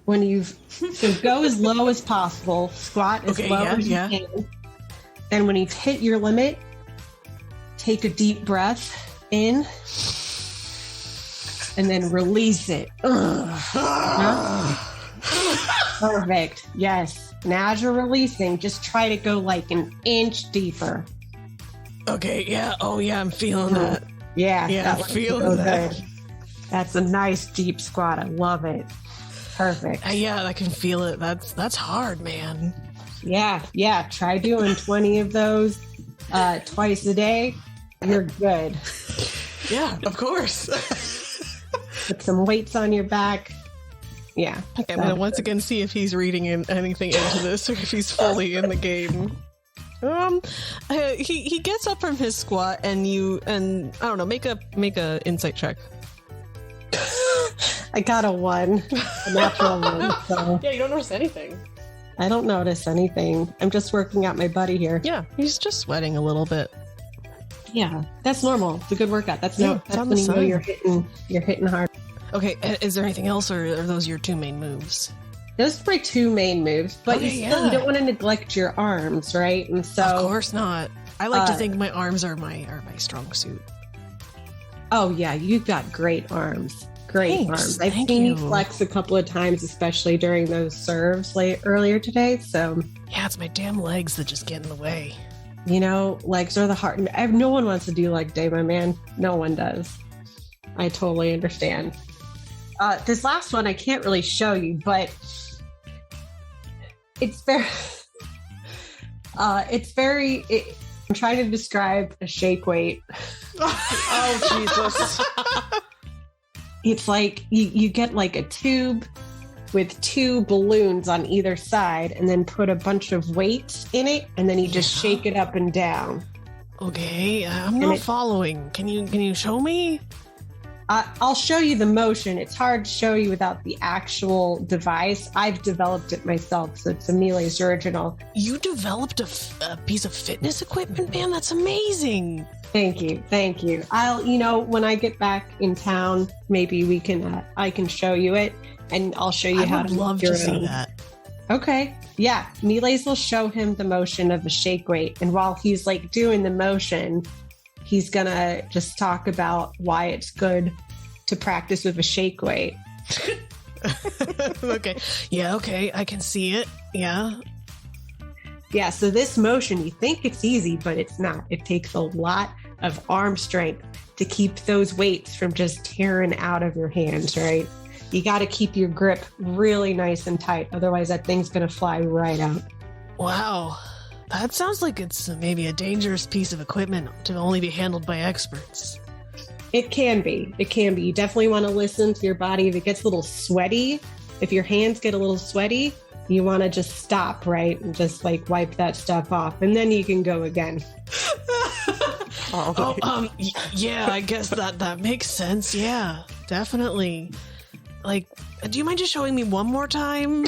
So go as low as possible, squat as low as you can. Then when you've hit your limit, take a deep breath in and then release it. Perfect. Yes. And as you're releasing, just try to go like an inch deeper. Okay. Yeah. Oh yeah. I'm feeling that. Yeah. I'm feeling that. Good. That's a nice deep squat. I love it. Perfect. Yeah, I can feel it. That's hard, man. Yeah. Try doing 20 of those twice a day. You're good. Yeah, of course. Put some weights on your back. Yeah. Okay, I'm gonna once again see if he's reading anything into this or if he's fully in the game. He gets up from his squat and I don't know, make a insight check. I got a 1, a natural 1. So Yeah, you don't notice anything. I don't notice anything. I'm just working out my buddy here. Yeah, he's just sweating a little bit. Yeah, that's normal. It's a good workout. That's when you know you're hitting hard. Okay, is there anything else, or are those your two main moves? Those are my two main moves, but you don't want to neglect your arms, right? And so, of course not. I like to think my arms are my strong suit. Oh, yeah, you've got great arms. Great arms. I've seen you flex a couple of times, especially during those serves earlier today. So yeah, it's my damn legs that just get in the way. You know, legs are the heart. No one wants to do leg day, my man. No one does. I totally understand. This last one I can't really show you, but it's very. I'm trying to describe a shake weight. Oh, Jesus. It's like you get like a tube with 2 balloons on either side and then put a bunch of weights in it and then you just shake it up and down. Okay, I'm not following. Can you show me? I'll show you the motion. It's hard to show you without the actual device. I've developed it myself, so it's Amelia's original. You developed a piece of fitness equipment, man? That's amazing. Thank you. I'll, when I get back in town, maybe I can show you it, and I'll show you how to. I would love to see that. Okay. Yeah. Miles will show him the motion of the shake weight, and while he's like doing the motion, he's gonna just talk about why it's good to practice with a shake weight. Okay. Yeah, okay. I can see it. Yeah. Yeah, so this motion, you think it's easy, but it's not. It takes a lot of arm strength to keep those weights from just tearing out of your hands, right? You got to keep your grip really nice and tight. Otherwise, that thing's going to fly right out. Wow. That sounds like it's maybe a dangerous piece of equipment to only be handled by experts. It can be. You definitely want to listen to your body. If it gets a little sweaty, if your hands get a little sweaty, you want to just stop, right? And just like wipe that stuff off. And then you can go again. Yeah, I guess that makes sense. Yeah, definitely. Like, do you mind just showing me one more time?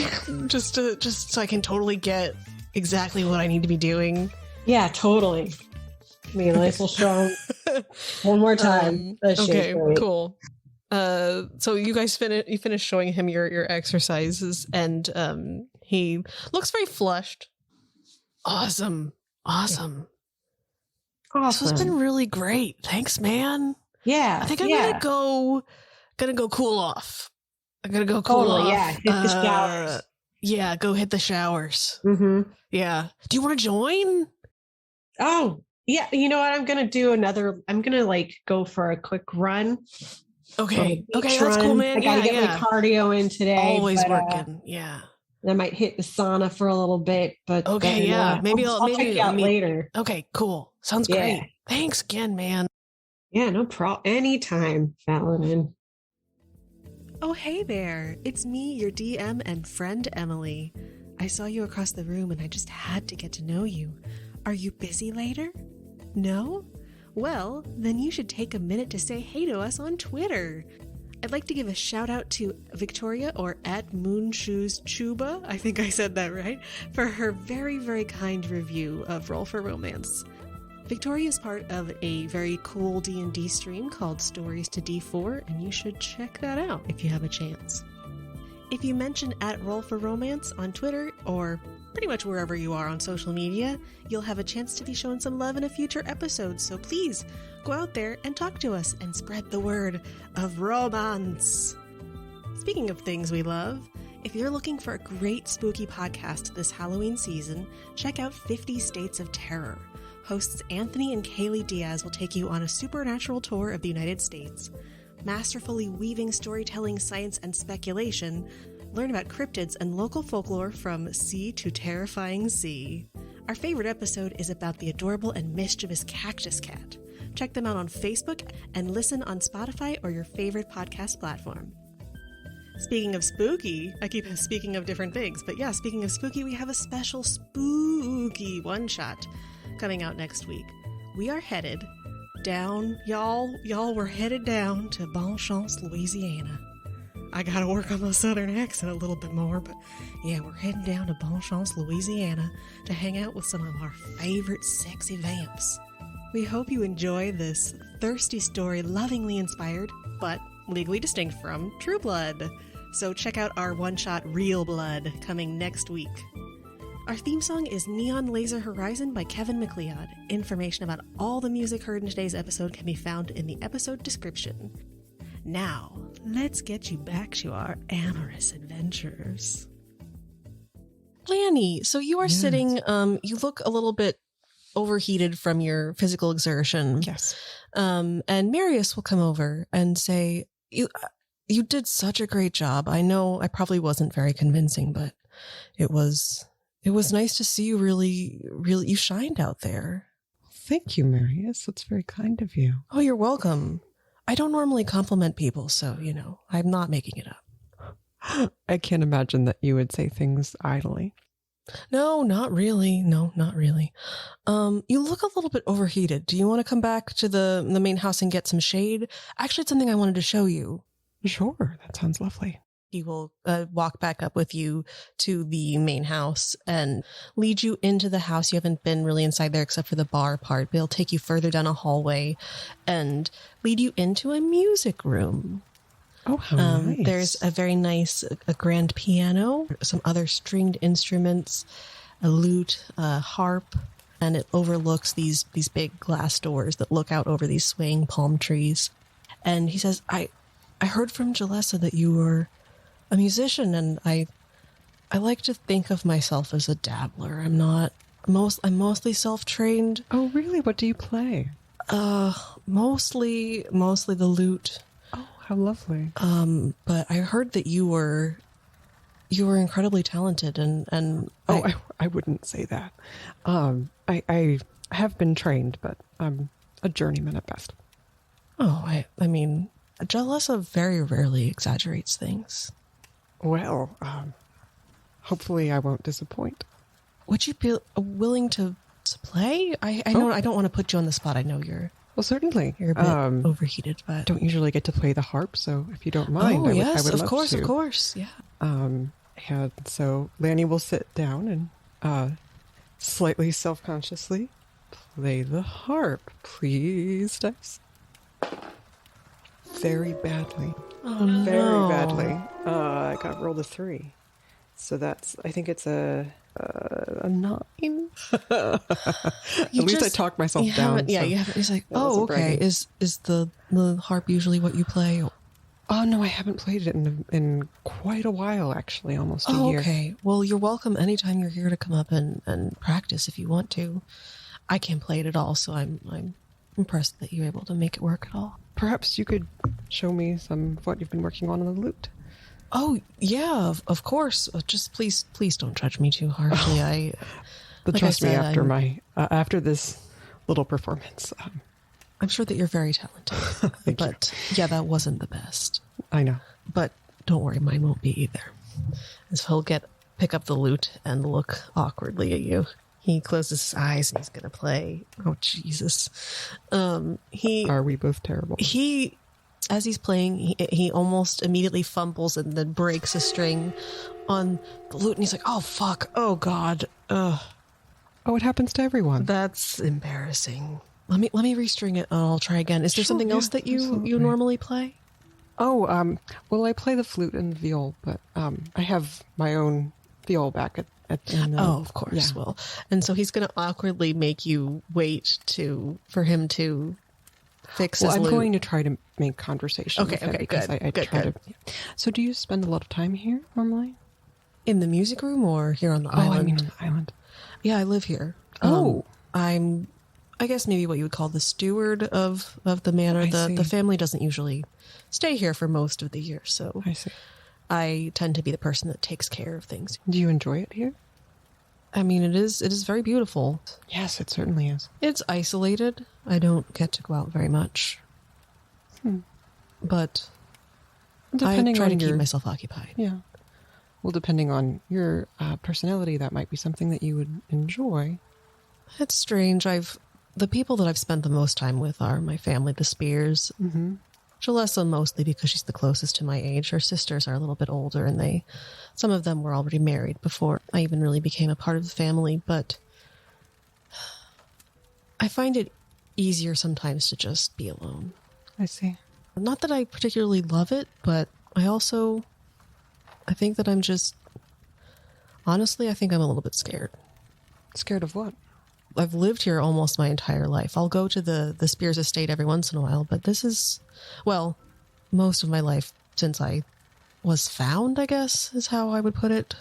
just so I can totally get exactly what I need to be doing. Yeah, totally. I mean, let's show one more time. Okay, cool. So you guys finish showing him your exercises, and he looks very flushed. Awesome. This has been really great. Thanks, man. Yeah. I think I'm gonna go cool off. I'm gonna go cool off. Yeah, hit the showers. Yeah, go hit the showers. Mm-hmm. Yeah. Do you want to join? Oh, yeah. You know what? I'm gonna go for a quick run. Okay, that's cool, man. I gotta get my cardio in today. Always working. Yeah. I might hit the sauna for a little bit, but okay, then, yeah. Maybe I'll check you out later. Okay, cool. Sounds great. Thanks again, man. Yeah, no problem. Anytime, Thaladin. Oh, hey there. It's me, your DM and friend Emily. I saw you across the room and I just had to get to know you. Are you busy later? No? Well, then you should take a minute to say hey to us on Twitter. I'd like to give a shout out to Victoria, or @MoonshoesChuba, I think I said that right, for her very, very kind review of Roll for Romance. Victoria is part of a very cool D&D stream called Stories to D4, and you should check that out if you have a chance. If you mention @RollForRomance on Twitter, or pretty much wherever you are on social media, you'll have a chance to be shown some love in a future episode, so please go out there and talk to us and spread the word of romance. Speaking of things we love, if you're looking for a great spooky podcast this Halloween season, check out 50 States of Terror. Hosts Anthony and Kaylee Diaz will take you on a supernatural tour of the United States. Masterfully weaving storytelling, science, and speculation, learn about cryptids and local folklore from sea to terrifying sea. Our favorite episode is about the adorable and mischievous cactus cat. Check them out on Facebook and listen on Spotify or your favorite podcast platform. Speaking of spooky, I keep speaking of different things, but yeah, speaking of spooky, we have a special spooky one-shot coming out next week. We are headed down, y'all, we're headed down to Bonchance, Louisiana. I gotta work on my southern accent a little bit more, but yeah, we're heading down to Bonchance, Louisiana to hang out with some of our favorite sexy vamps. We hope you enjoy this thirsty story lovingly inspired, but legally distinct from True Blood. So check out our one-shot Real Blood coming next week. Our theme song is Neon Laser Horizon by Kevin MacLeod. Information about all the music heard in today's episode can be found in the episode description. Now, let's get you back to our amorous adventures. Lani, so you are sitting, you look a little bit overheated from your physical exertion. Yes. And Marius will come over and say, you did such a great job. I know I probably wasn't very convincing, but it was nice to see you really, you shined out there. Thank you, Marius. That's very kind of you. Oh, you're welcome. I don't normally compliment people, so, I'm not making it up. I can't imagine that you would say things idly. No, not really. No, not really. You look a little bit overheated. Do you want to come back to the main house and get some shade? Actually, it's something I wanted to show you. Sure, that sounds lovely. He will walk back up with you to the main house and lead you into the house. You haven't been really inside there except for the bar part, but he'll take you further down a hallway and lead you into a music room. Oh, how nice. There's a very nice, a grand piano, some other stringed instruments, a lute, a harp, and it overlooks these big glass doors that look out over these swaying palm trees. And he says, I heard from Jalessa that you were a musician, and I like to think of myself as a dabbler. I'm mostly self-trained. Oh, really? What do you play? Mostly the lute. Oh, how lovely. But I heard that you were incredibly talented, and I wouldn't say that. I have been trained, but I'm a journeyman at best. Oh, I mean, Jalessa very rarely exaggerates things. Well, hopefully I won't disappoint. Would you be willing to play? I know I don't want to put you on the spot. I know you're certainly a bit overheated, but don't usually get to play the harp, so if you don't mind, I would love to. Of course, yeah. And so Lani will sit down and slightly self-consciously play the harp, please, dice. Very badly. Oh, no. Very badly. I got rolled a 3. So I think it's a 9. At least I talked myself down. Yeah, you haven't. He's like, oh, okay. Bragging. Is the harp usually what you play? Oh, no, I haven't played it in quite a while, actually, almost a year. Okay. Well, you're welcome anytime you're here to come up and practice if you want to. I can't play it at all, so I'm impressed that you're able to make it work at all. Perhaps you could show me some of what you've been working on the lute. Oh, yeah, of course. Just please don't judge me too harshly. But like trust I said, me, after this little performance, I'm sure that you're very talented. But yeah, that wasn't the best. I know. But don't worry, mine won't be either. And so he'll pick up the lute and look awkwardly at you. He closes his eyes and he's going to play. Oh, Jesus. Are we both terrible? As he's playing, he almost immediately fumbles and then breaks a string on the lute. And he's like, oh, fuck. Oh, God. Ugh. Oh, it happens to everyone. That's embarrassing. Let me restring it and I'll try again. Is there something else that you normally play? Oh, well, I play the flute and the viol, but I have my own viol back at of course. Yeah. Well, and so he's going to awkwardly make you wait for him to fix his lute. I'm going to try to make conversation. Okay, good. So do you spend a lot of time here normally? In the music room or here on the island? I mean on the island. Yeah, I live here. I'm, I guess maybe what you would call the steward of the manor. The family doesn't usually stay here for most of the year, so I see. I tend to be the person that takes care of things. Do you enjoy it here? I mean, it is very beautiful. Yes, it certainly is. It's isolated. I don't get to go out very much. But I try to keep myself occupied. Yeah. Well, depending on your personality, that might be something that you would enjoy. It's strange. The people that I've spent the most time with are my family, the Spears. Mm-hmm. Jalessa mostly because she's the closest to my age. Her sisters are a little bit older, and some of them were already married before I even really became a part of the family. But I find it easier sometimes to just be alone. I see. Not that I particularly love it, but I think that I'm just Honestly, I think I'm a little bit scared. Scared of what? I've lived here almost my entire life. I'll go to the Spears estate every once in a while, but this is, well, most of my life since I was found, I guess, is how I would put it.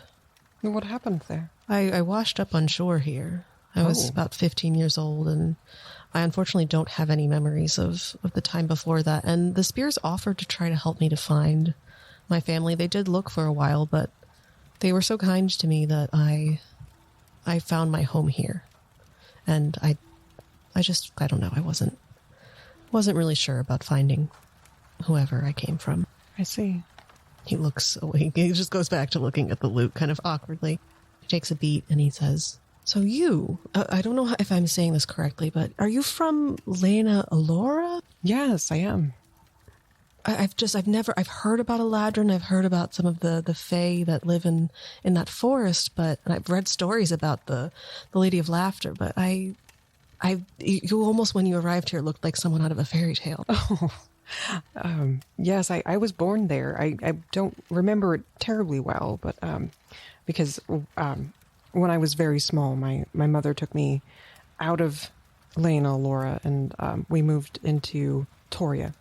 What happened there? I washed up on shore here. I was about 15 years old, and I unfortunately don't have any memories of the time before that. And the Spears offered to try to help me to find my family. They did look for a while, but they were so kind to me that I found my home here. And I don't know, I wasn't really sure about finding whoever I came from. I see. He looks away. He just goes back to looking at the loot kind of awkwardly. He takes a beat and he says, so you, I don't know if I'm saying this correctly, but are you from Lethariel? Yes, I am. I've heard about Eladrin. I've heard about some of the Fae that live in that forest, but I've read stories about the Lady of Laughter, but you almost, when you arrived here, looked like someone out of a fairy tale. Oh, yes, I was born there. I don't remember it terribly well, but because when I was very small, my mother took me out of Laniver and we moved into Toria,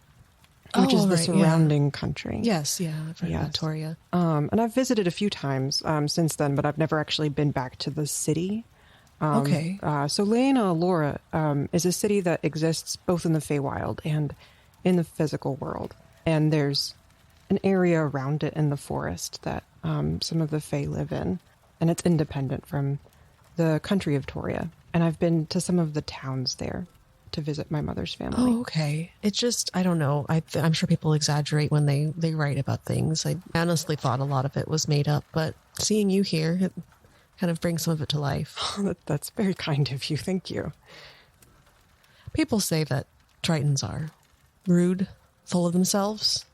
which is the surrounding country. Yes, yeah, I've heard about Toria. And I've visited a few times since then, but I've never actually been back to the city. Okay. So Laniver is a city that exists both in the Feywild and in the physical world. And there's an area around it in the forest that some of the Fae live in. And it's independent from the country of Toria. And I've been to some of the towns there to visit my mother's family. Oh, okay. It's just, I don't know. I'm sure people exaggerate when they write about things. I honestly thought a lot of it was made up, but seeing you here, it kind of brings some of it to life. That's very kind of you. Thank you. People say that Tritons are rude, full of themselves.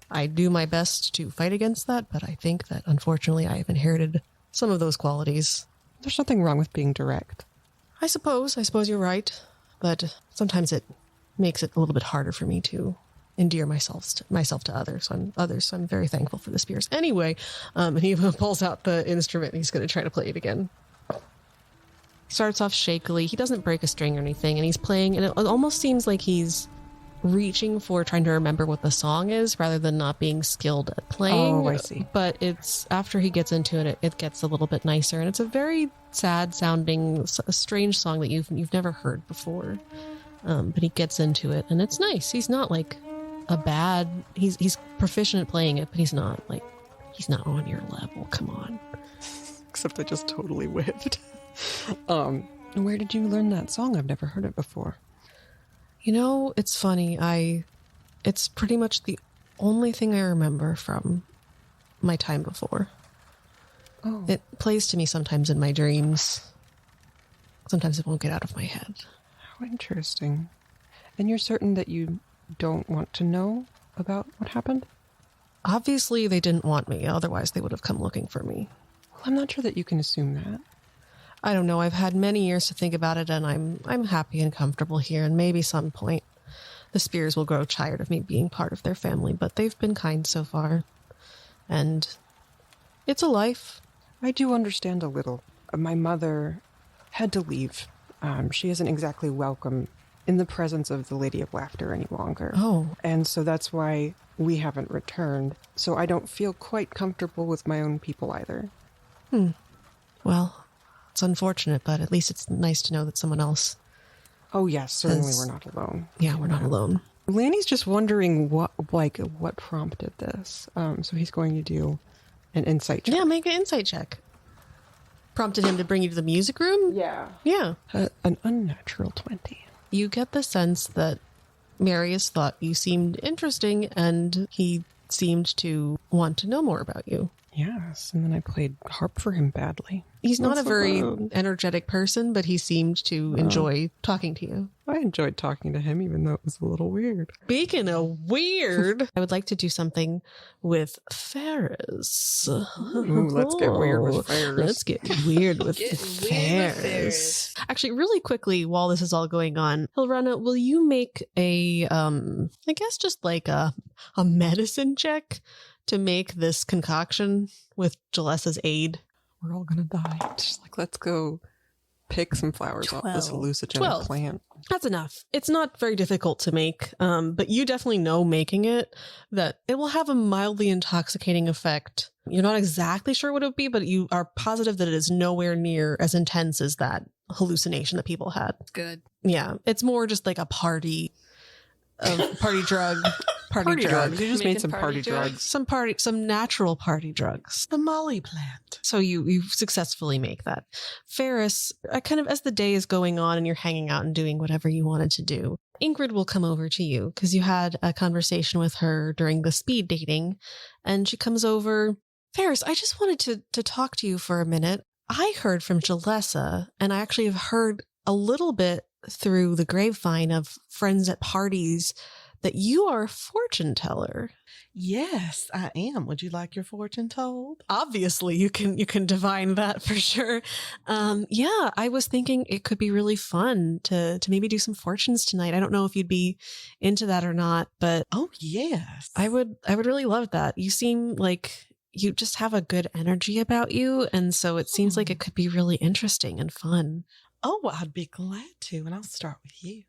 I do my best to fight against that, but I think that unfortunately I have inherited some of those qualities. There's nothing wrong with being direct. I suppose you're right, but sometimes it makes it a little bit harder for me to endear myself to others. So I'm very thankful for the Spears. Anyway, and he pulls out the instrument and he's going to try to play it again. Starts off shakily. He doesn't break a string or anything, and he's playing, and it almost seems like he's reaching for trying to remember what the song is rather than not being skilled at playing. Oh, I see. But it's after he gets into it, it gets a little bit nicer, and it's a very sad sounding, a strange song that you've never heard before. But he gets into it, and it's nice. He's not like a bad. He's proficient at playing it, but he's not on your level. Come on. Except I just totally whiffed. Where did you learn that song? I've never heard it before. You know, it's funny. It's pretty much the only thing I remember from my time before. Oh. It plays to me sometimes in my dreams. Sometimes it won't get out of my head. How interesting. And you're certain that you don't want to know about what happened? Obviously, they didn't want me. Otherwise, they would have come looking for me. Well, I'm not sure that you can assume that. I don't know. I've had many years to think about it, and I'm happy and comfortable here. And maybe some point the Spears will grow tired of me being part of their family, but they've been kind so far. And it's a life. I do understand a little. My mother had to leave. She isn't exactly welcome in the presence of the Lady of Laughter any longer. Oh. And so that's why we haven't returned. So I don't feel quite comfortable with my own people either. Well, it's unfortunate, but at least it's nice to know that someone else... Oh, yes, certainly we're not alone. Yeah, we're not alone. Lanny's just wondering what prompted this. So he's going to do an insight check. Yeah, make an insight check. Prompted him to bring you to the music room? Yeah. Yeah. An unnatural 20. You get the sense that Marius thought you seemed interesting, and he seemed to want to know more about you. Yes, and then I played harp for him badly. He's not a very bad. energetic person, but he seemed to enjoy talking to you. I enjoyed talking to him, even though it was a little weird. Speaking of weird, I would like to do something with Faris. Ooh, let's get weird with Faris. Let's get weird with Faris. Actually, really quickly, while this is all going on, Hilrana, will you make a, I guess just like a medicine check to make this concoction with Jalessa's aid? We're all gonna die. Just like, let's go pick some flowers off this hallucinogenic plant. That's enough. It's not very difficult to make, but you definitely know making it that it will have a mildly intoxicating effect. You're not exactly sure what it would be, but you are positive that it is nowhere near as intense as that hallucination that people had. Good. Yeah, it's more just like a party drug. Party drugs. You just Making made some party drugs. Some natural party drugs. The molly plant. So you successfully make that. Faris, kind of as the day is going on and you're hanging out and doing whatever you wanted to do, Ingrid will come over to you because you had a conversation with her during the speed dating, and she comes over. Faris, I just wanted to talk to you for a minute. I heard from Jalessa, and I actually have heard a little bit through the grapevine of friends at parties that you are a fortune teller. Yes, I am. Would you like your fortune told? Obviously, you can divine that for sure. Yeah, I was thinking it could be really fun to maybe do some fortunes tonight. I don't know if you'd be into that or not, but Oh, yes. I would really love that. You seem like you just have a good energy about you, and so it seems like it could be really interesting and fun. Oh, well, I'd be glad to, and I'll start with you.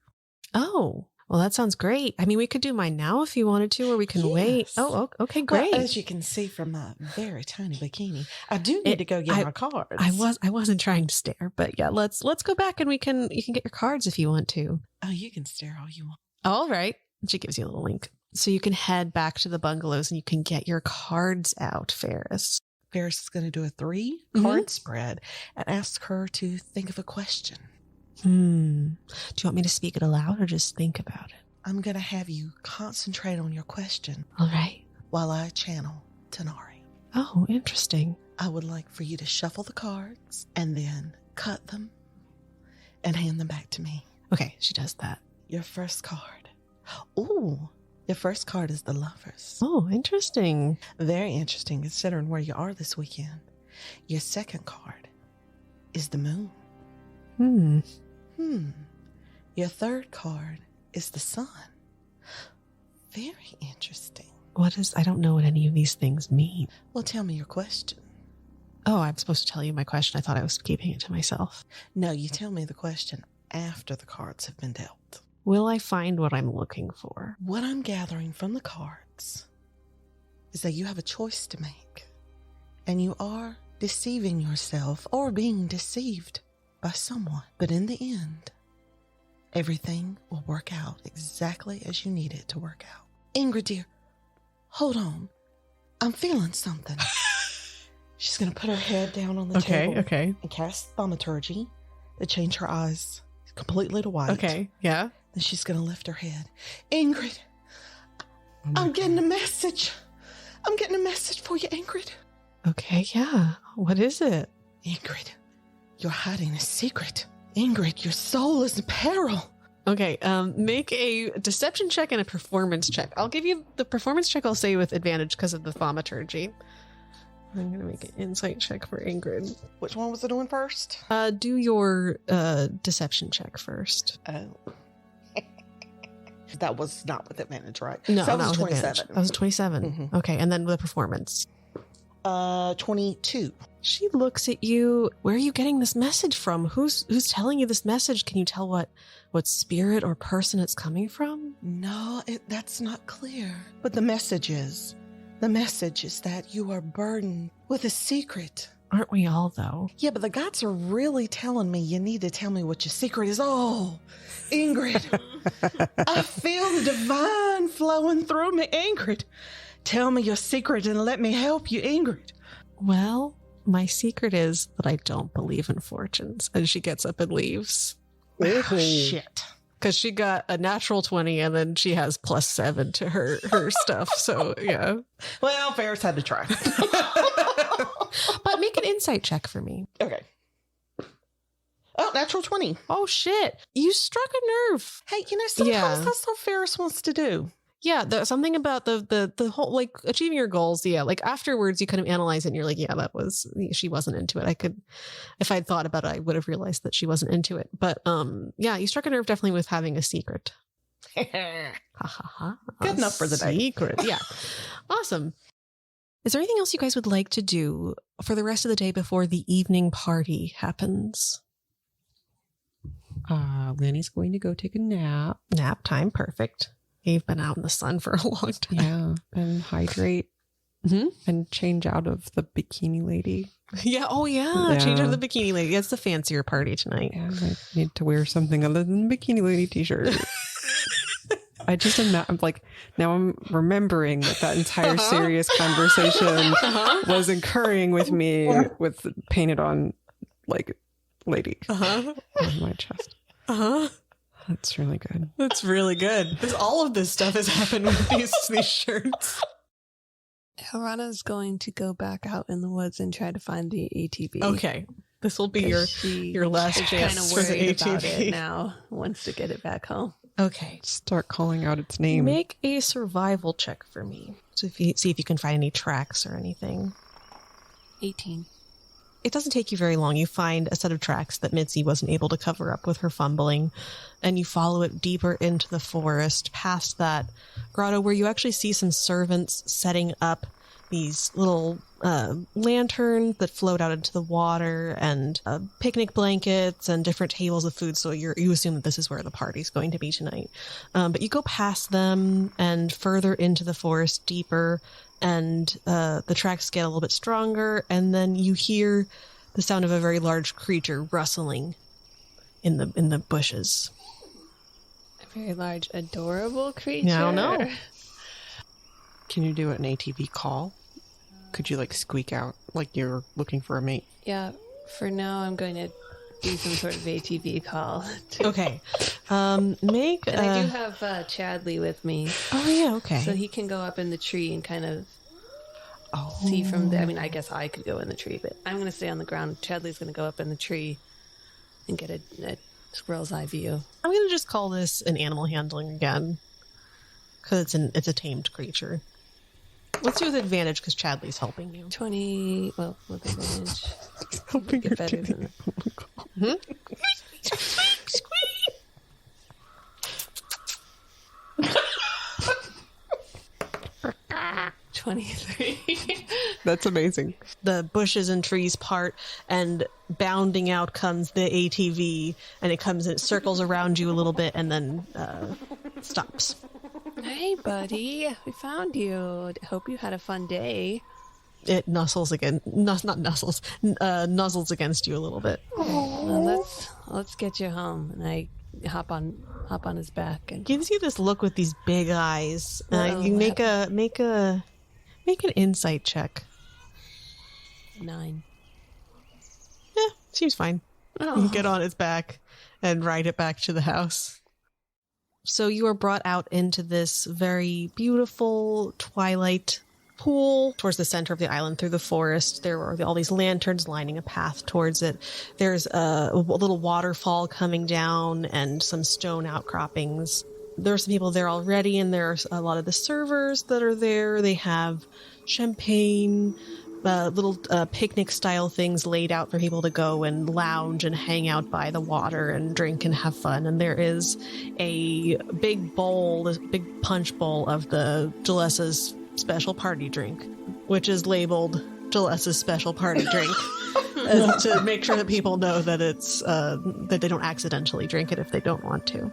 Oh, well, that sounds great. I mean, we could do mine now if you wanted to, or we can wait. Yes. Oh, okay, great. Well, as you can see from my very tiny bikini, I do need to go get my cards. I wasn't trying to stare, but yeah, let's go back and you can get your cards if you want to. Oh, you can stare all you want. All right. She gives you a little link. So you can head back to the bungalows and you can get your cards out, Faris. Faris is going to do a 3-card spread and ask her to think of a question. Do you want me to speak it aloud or just think about it? I'm going to have you concentrate on your question. All right. While I channel Tanari. Oh, interesting. I would like for you to shuffle the cards and then cut them and hand them back to me. Okay, she does that. Your first card. Ooh, your first card is the Lovers. Oh, interesting. Very interesting considering where you are this weekend. Your second card is the Moon. Your third card is the Sun. Very interesting. I don't know what any of these things mean. Well, tell me your question. Oh, I'm supposed to tell you my question. I thought I was keeping it to myself. No, you tell me the question after the cards have been dealt. Will I find what I'm looking for? What I'm gathering from the cards is that you have a choice to make, and you are deceiving yourself or being deceived by someone. But in the end, everything will work out exactly as you need it to work out. Ingrid, dear, hold on. I'm feeling something. She's going to put her head down on the table and cast thaumaturgy to change her eyes completely to white. Okay, yeah. Then she's going to lift her head. Ingrid, I'm getting a message. I'm getting a message for you, Ingrid. Okay, yeah. What is it? Ingrid, you're hiding a secret. Ingrid, your soul is in peril. Okay, make a deception check and a performance check. I'll give you the performance check, I'll say with advantage because of the thaumaturgy. I'm going to make an insight check for Ingrid. Which one was I doing first? Do your deception check first. Oh. That was not with advantage, right? No, so that not was with 27. advantage. That was 27. Mm-hmm. Okay, and then the performance. 22. She looks at you. Where are you getting this message from? Who's telling you this message? Can you tell what spirit or person it's coming from? No, that's not clear. But the message is that you are burdened with a secret. Aren't we all, though? Yeah, but the gods are really telling me you need to tell me what your secret is. Oh, Ingrid, I feel the divine flowing through me. Ingrid, tell me your secret and let me help you, Ingrid. Well, my secret is that I don't believe in fortunes. And she gets up and leaves. Oh, shit. Because she got a natural 20 and then she has +7 to her stuff. So, yeah. Well, Faris had to try. But make an insight check for me. Okay. Oh, natural 20. Oh, shit. You struck a nerve. Hey, sometimes that's what Faris wants to do. Yeah, there's something about the whole, like, achieving your goals. Yeah, like, afterwards, you kind of analyze it and you're like, yeah, she wasn't into it. If I'd thought about it, I would have realized that she wasn't into it. But, yeah, you struck a nerve definitely with having a secret. Good enough for the day. Secret, yeah. Awesome. Is there anything else you guys would like to do for the rest of the day before the evening party happens? Lani's going to go take a nap. Nap time, perfect. You've been out in the sun for a long time. Yeah, and hydrate and change out of the bikini lady. Yeah, oh yeah. Change out of the bikini lady. It's the fancier party tonight. Yeah, I need to wear something other than the bikini lady t-shirt. I just am not, I'm like, now I'm remembering that entire serious conversation was occurring with me with painted on like lady on my chest. That's really good. That's really good. Because all of this stuff has happened with these shirts. Hilrana is going to go back out in the woods and try to find the ATV. Okay. This will be your last chance for the ATV. About it now. Wants to get it back home. Okay. Start calling out its name. Make a survival check for me. So see if you can find any tracks or anything. 18. It doesn't take you very long. You find a set of tracks that Mitzi wasn't able to cover up with her fumbling, and you follow it deeper into the forest, past that grotto where you actually see some servants setting up these little lanterns that float out into the water, and picnic blankets and different tables of food. So you assume that this is where the party's going to be tonight. But you go past them and further into the forest, deeper, and the tracks get a little bit stronger, and then you hear the sound of a very large creature rustling in the bushes. A very large, adorable creature. I don't know. Can you do an ATV call? Could you like squeak out like you're looking for a mate? Yeah, for now I'm going to do some sort of ATV call. Okay. And I do have Chadley with me. Oh, yeah, okay. So he can go up in the tree and kind of see from there. I mean, I guess I could go in the tree, but I'm going to stay on the ground. Chadley's going to go up in the tree and get a squirrel's eye view. I'm going to just call this an animal handling again, because it's a tamed creature. Let's do with advantage, because Chadley's helping you. 20, well, with advantage. Helping Get her better do than that. 23. That's amazing. The bushes and trees part, and bounding out comes the ATV, and it comes and it circles around you a little bit, and then stops. Hey, buddy. We found you. Hope you had a fun day. It nuzzles nuzzles against you a little bit. Well, let's get you home. And I hop on his back and Gives you this look with these big eyes. You make an insight check. 9. Yeah, seems fine. You can get on its back and ride it back to the house. So you are brought out into this very beautiful twilight pool towards the center of the island through the forest. There are all these lanterns lining a path towards it. There's a little waterfall coming down and some stone outcroppings. There are some people there already, and there's a lot of the servers that are there. They have champagne, little picnic style things laid out for people to go and lounge and hang out by the water and drink and have fun. And there is a big bowl, this big punch bowl of the Jalessa's special party drink, which is labeled Jalessa's special party drink to make sure that people know that it's that they don't accidentally drink it if they don't want to.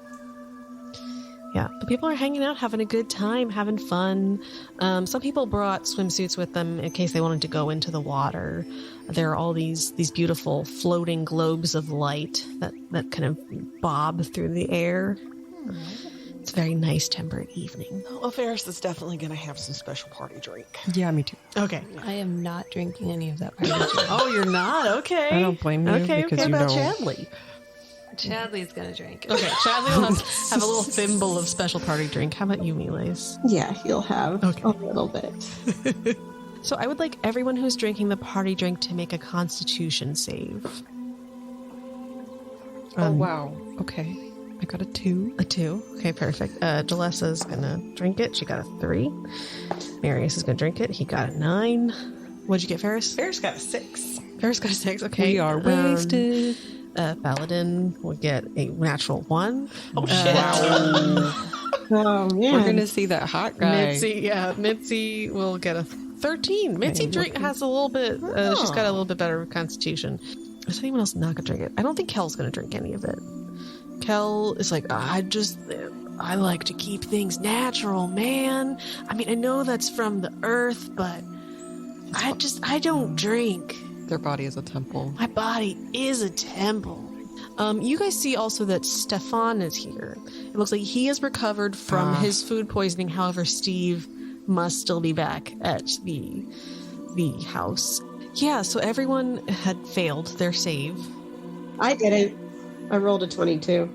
Yeah, the people are hanging out, having a good time, having fun. Some people brought swimsuits with them in case they wanted to go into the water. There are all these beautiful floating globes of light that kind of bob through the air. It's a very nice temperate evening. Well, Faris is definitely going to have some special party drink. Yeah, me too. Okay. I am not drinking any of that party drink. Oh, you're not? Okay. I don't blame you because okay. you About know. Chadley? Chadley's gonna drink. Okay, Chadley will have a little thimble of special party drink. How about you, Miles? Yeah, he'll have Okay. a little bit. So I would like everyone who's drinking the party drink to make a Constitution save. Oh, wow. Okay. I got a 2. A 2. Okay, perfect. Jalessa's gonna drink it. She got a 3. Marius is gonna drink it. He got a 9. What'd you get, Faris? Faris got a 6. Faris got a 6. Okay. We are wasted. Thaladin will get a natural 1. Oh, shit. Oh, man. We're going to see that hot guy. Mitzi will get a 13. Mitzi has a little bit, she's got a little bit better constitution. Is anyone else not going to drink it? I don't think Kel's going to drink any of it. Kel is like, I like to keep things natural, man. I mean, I know that's from the earth, but I don't drink. Their body is a temple. My body is a temple. You guys see also that Stefan is here. It looks like he has recovered from his food poisoning. However, Steve must still be back at the house. Yeah, so everyone had failed their save. I didn't. I rolled a 22.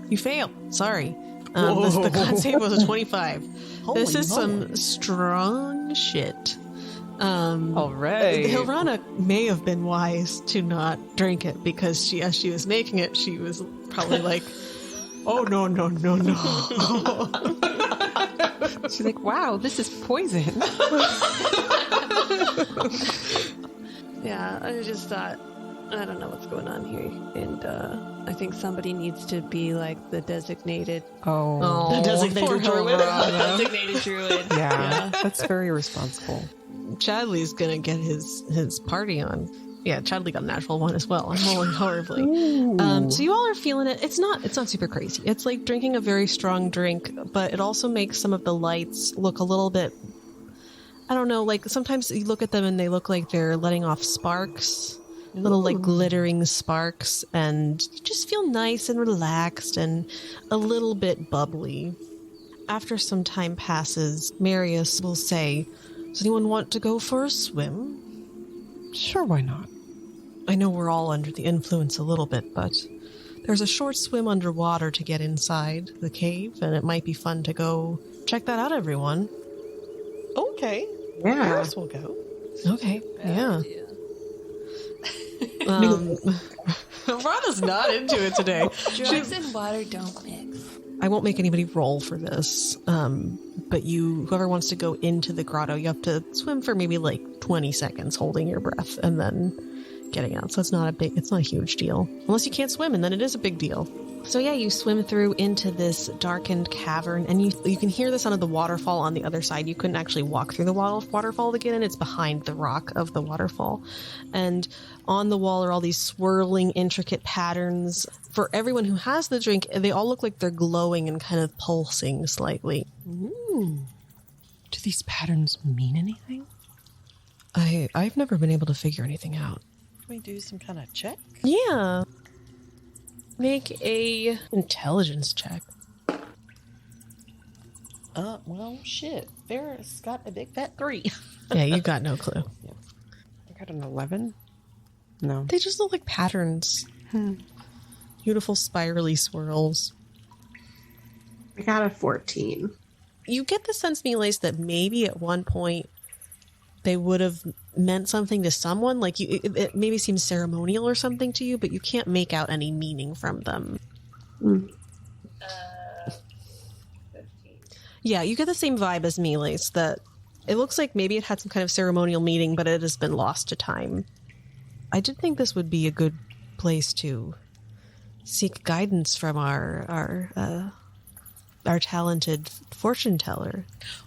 You failed. Sorry. The con save was a 25. This is some strong shit. All right. Hilrana may have been wise to not drink it because as she was making it, she was probably like, oh, no. She's like, wow, this is poison. Yeah, I just thought, I don't know what's going on here. And I think somebody needs to be like the designated... the designated druid. Designated druid. Yeah, that's very responsible. Chadley's gonna get his party on. Yeah, Chadley got a natural one as well. I'm rolling horribly. So you all are feeling it. It's not super crazy. It's like drinking a very strong drink, but it also makes some of the lights look a little bit, I don't know, like sometimes you look at them and they look like they're letting off sparks, little like glittering sparks, and you just feel nice and relaxed and a little bit bubbly. After some time passes, Marius will say, does anyone want to go for a swim? Sure, why not? I know we're all under the influence a little bit, but there's a short swim underwater to get inside the cave, and it might be fun to go check that out, everyone. Okay. Yeah. Faris will go. Okay, yeah. Rana's not into it today. Drugs and water don't mix. I won't make anybody roll for this, but whoever wants to go into the grotto, you have to swim for maybe like 20 seconds holding your breath and then getting out. So it's not a huge deal. Unless you can't swim, and then it is a big deal. So yeah, you swim through into this darkened cavern, and you can hear the sound of the waterfall on the other side. You couldn't actually walk through the waterfall to get in. It's behind the rock of the waterfall. And on the wall are all these swirling, intricate patterns. For everyone who has the drink, they all look like they're glowing and kind of pulsing slightly. Ooh. Do these patterns mean anything? I've never been able to figure anything out. Can we do some kind of check? Yeah. Make a intelligence check. Well, shit. Faris got a big fat 3. Yeah, you got no clue. I got an 11. No. They just look like patterns. Beautiful spirally swirls. I got a 14. You get the sense, Miles, that maybe at one point they would have meant something to someone. Like it maybe seems ceremonial or something to you, but you can't make out any meaning from them. 15. Yeah, you get the same vibe as Miles, that it looks like maybe it had some kind of ceremonial meaning, but it has been lost to time. I did think this would be a good place to seek guidance from our talented fortune teller.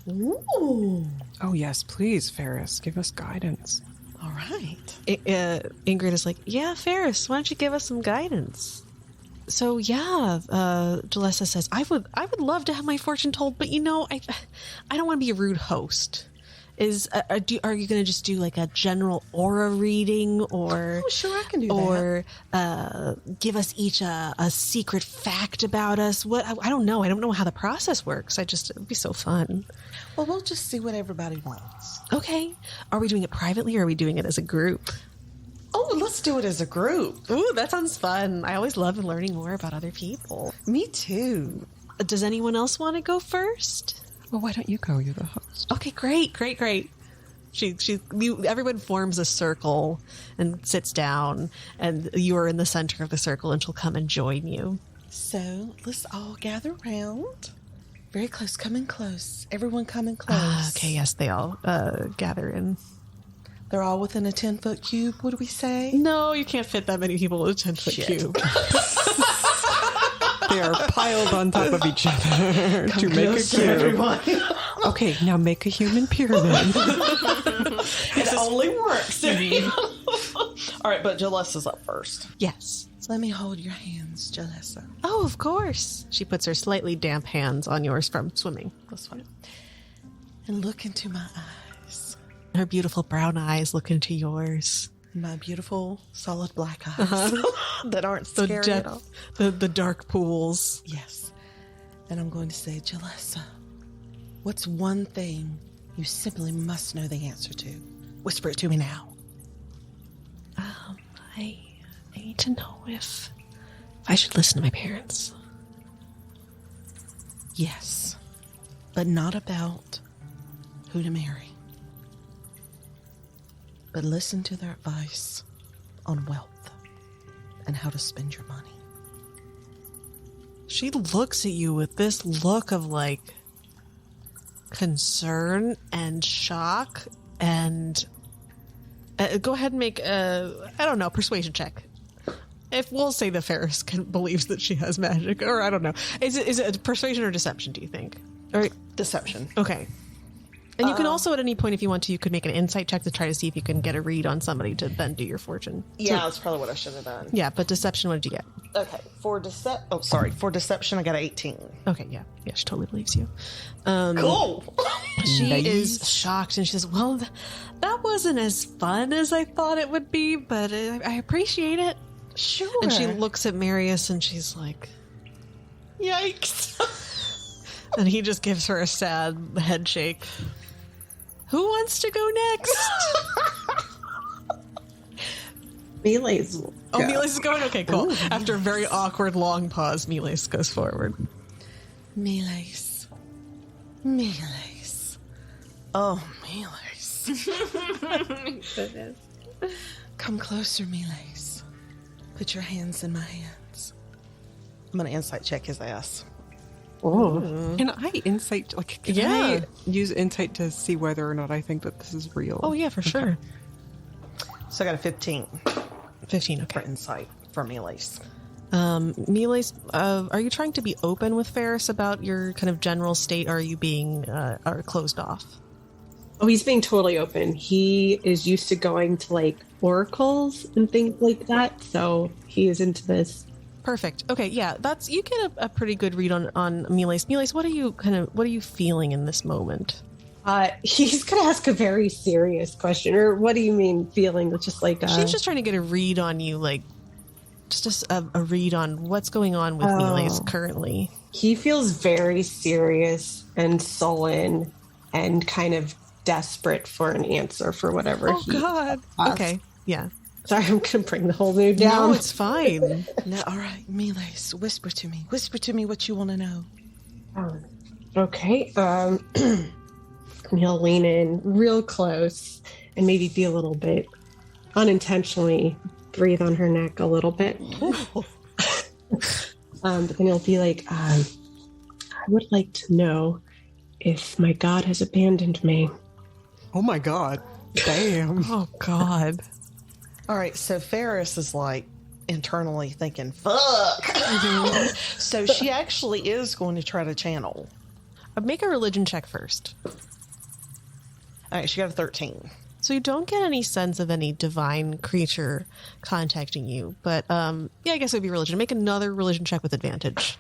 Ooh. Oh, yes, please, Faris. Give us guidance. All right. Ingrid is like, yeah, Faris, why don't you give us some guidance? So, yeah, Jalessa says, I would love to have my fortune told, but, I don't want to be a rude host. Are you going to just do like a general aura reading, or sure, I can do that. Or give us each a secret fact about us? What I don't know. I don't know how the process works. It would be so fun. Well, we'll just see what everybody wants. Okay. Are we doing it privately, or are we doing it as a group? Oh, let's do it as a group. Ooh, that sounds fun. I always love learning more about other people. Me too. Does anyone else want to go first? Well, why don't you go? You're the host. Okay, great. Everyone forms a circle and sits down, and you are in the center of the circle, and she'll come and join you. So let's all gather around. Very close. Come in close. Everyone come in close. Okay, yes, they all gather in. They're all within a 10-foot cube, would we say? No, you can't fit that many people in a 10-foot cube. They are piled on top of each other to make a cube. Everyone. Okay, now make a human pyramid. It only works. All right, but Jalessa's up first. Yes. So let me hold your hands, Jalessa. Oh, of course. She puts her slightly damp hands on yours from swimming. That's fine. And look into my eyes. Her beautiful brown eyes look into yours. My beautiful, solid black eyes that aren't scary at all. The dark pools. Yes. And I'm going to say, Jalessa, what's one thing you simply must know the answer to? Whisper it to me now. I need to know if I should listen to my parents. Yes, but not about who to marry. But listen to their advice on wealth and how to spend your money. She looks at you with this look of like concern and shock and go ahead and make a, I don't know, persuasion check. If we'll say the Faris believes that she has magic, or I don't know. Is it a persuasion or deception, do you think? Or Deception. okay. And you can also, at any point, if you want to, you could make an insight check to try to see if you can get a read on somebody to then do your fortune. Yeah, that's probably what I should have done. Yeah, but deception, what did you get? Okay, for deception, I got 18. Okay, yeah, she totally believes you. Cool. She is shocked, and she says, "Well, that wasn't as fun as I thought it would be, but I appreciate it." Sure. And she looks at Marius, and she's like, Yikes. and he just gives her a sad head shake. Who wants to go next? Miles. Oh, Miles is going? Okay, cool. Ooh, after a very awkward long pause, Miles goes forward. Miles. Oh, Miles. Goodness. Come closer, Miles. Put your hands in my hands. I'm going to insight check his ass. Oh. Can I insight? Like, can I use insight to see whether or not I think that this is real? Oh, yeah, for sure. So I got a 15. 15, For okay. insight for Miles. Miles, are you trying to be open with Faris about your kind of general state, or are you being closed off? Oh, he's being totally open. He is used to going to like oracles and things like that, so he is into this. Perfect. Okay, yeah, you get a pretty good read on Miles. Miles, what are you feeling in this moment? He's gonna ask a very serious question, or what do you mean feeling? It's just like she's just trying to get a read on you, like just a read on what's going on with Miles currently. He feels very serious and sullen and kind of desperate for an answer for whatever. Oh God. Okay. Yeah. Sorry, I'm gonna bring the whole mood down. No, it's fine. No, all right, Miles, whisper to me. Whisper to me what you want to know. Okay. And he'll lean in real close and maybe be a little bit unintentionally breathe on her neck a little bit. But then he'll be like, I would like to know if my God has abandoned me. Oh my God. Damn. Oh God. All right, so Faris is like internally thinking, fuck. So she actually is going to try to channel. Make a religion check first. All right, she got a 13. So you don't get any sense of any divine creature contacting you, but yeah, I guess it would be religion. Make another religion check with advantage.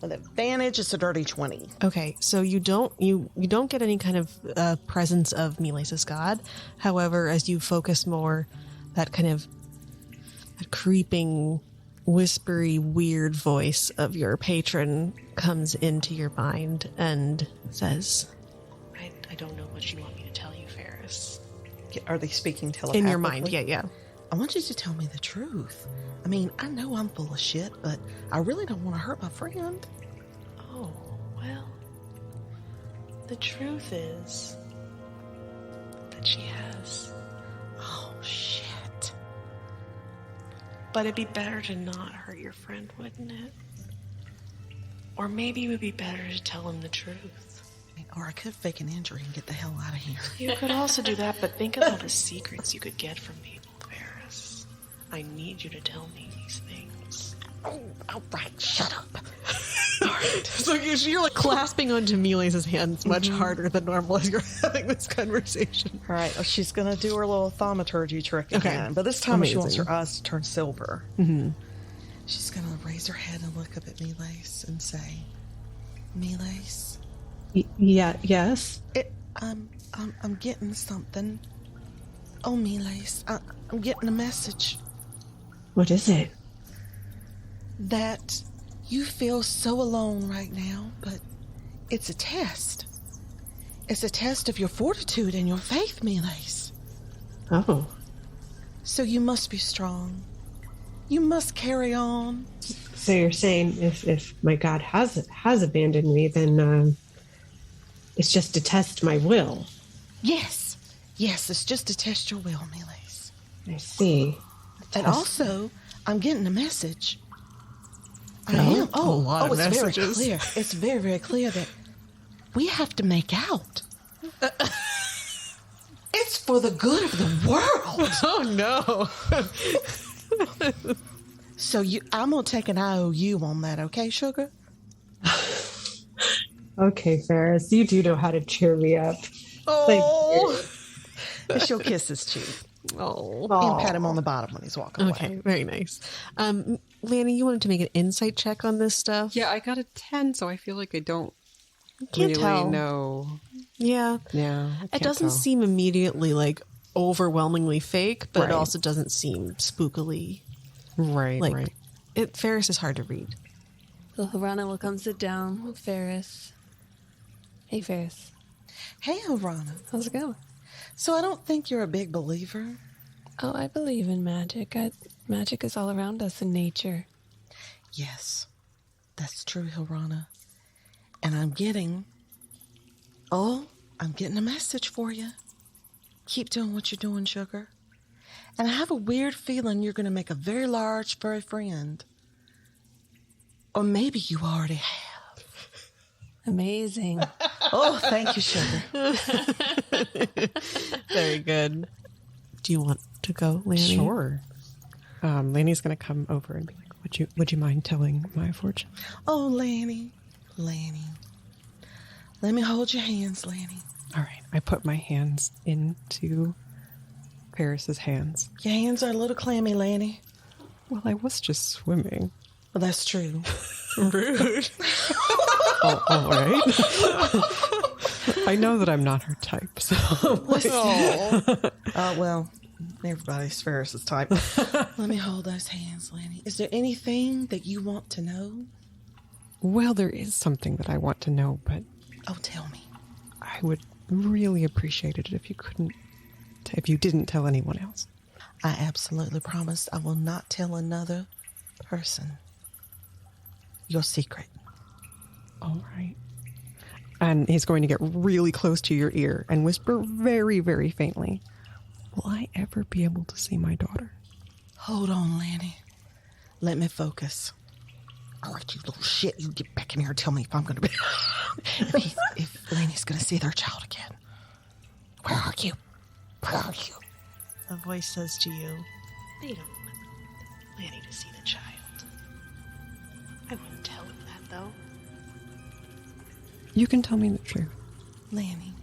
With advantage, it's a dirty 20. Okay, so you don't get any kind of presence of Miles' God. However, as you focus more, that kind of that creeping, whispery, weird voice of your patron comes into your mind and says, I don't know what you want me to tell you, Faris. Are they speaking telepathically? In your mind, yeah. I want you to tell me the truth. I mean, I know I'm full of shit, but I really don't want to hurt my friend. Oh, well, the truth is that she has. Oh, shit. But it'd be better to not hurt your friend, wouldn't it? Or maybe it would be better to tell him the truth. Or I could fake an injury and get the hell out of here. You could also do that, but think of all the secrets you could get from people, Faris. I need you to tell me these things. Oh, all right, shut up. All right. So you're like clasping onto Miles' hands much harder than normal as you're having this conversation. All right, she's going to do her little thaumaturgy trick again. But this time she wants her eyes to turn silver. Mm-hmm. She's going to raise her head and look up at Miles and say, Miles? Yes? I'm getting something. Oh, Miles, I'm getting a message. What is it? That you feel so alone right now, but it's a test. It's a test of your fortitude and your faith, Miles. Oh. So you must be strong. You must carry on. So you're saying if my God has abandoned me, then it's just to test my will. Yes, it's just to test your will, Miles. I see. And also, I'm getting a message. I Oh, am. Oh, a lot of it's messages. very clear. It's very, very clear that we have to make out. It's for the good of the world. Oh no. So I'm gonna take an IOU on that, okay, sugar? Okay, Faris, you do know how to cheer me up. Oh. And she'll kiss his cheek Oh. and pat him on the bottom when he's walking Okay, away. very nice. Lani, you wanted to make an insight check on this stuff? Yeah, I got a 10, so I feel like I don't Can't really tell. know. Yeah. Yeah, It doesn't seem immediately like overwhelmingly fake, but Right. it also doesn't seem spookily. Right, Like right. Faris is hard to read. So Hilrana will come sit down with Faris. Hey, Faris. Hey, Hilrana. How's it going? So I don't think you're a big believer. Oh, I believe in magic. Magic is all around us in nature. Yes, that's true, Hilrana. And I'm getting a message for you. Keep doing what you're doing, sugar. And I have a weird feeling you're going to make a very large furry friend. Or maybe you already have. Amazing. Oh, thank you, sugar. Very good. Do you want to go, Lani? Sure. Lani's going to come over and be like, would you mind telling my fortune? Oh, Lani. Let me hold your hands, Lani. All right. I put my hands into Faris's hands. Your hands are a little clammy, Lani. Well, I was just swimming. Well, that's true. Rude. Oh, all right. I know that I'm not her type, so. Well, everybody's Ferris's type. Let me hold those hands, Lani. Is there anything that you want to know? Well, there is something that I want to know, but Oh, tell me. I would really appreciate it if you didn't tell anyone else. I absolutely promise I will not tell another person your secret. All right. And he's going to get really close to your ear and whisper very, very faintly, will I ever be able to see my daughter? Hold on, Lani. Let me focus. All right, you little shit. You get back in here and tell me if I'm going to be... if Lani's going to see their child again. Where are you? Where are you? A voice says to you, they don't want Lani to see the child. I wouldn't tell him that, though. You can tell me the truth. Lani,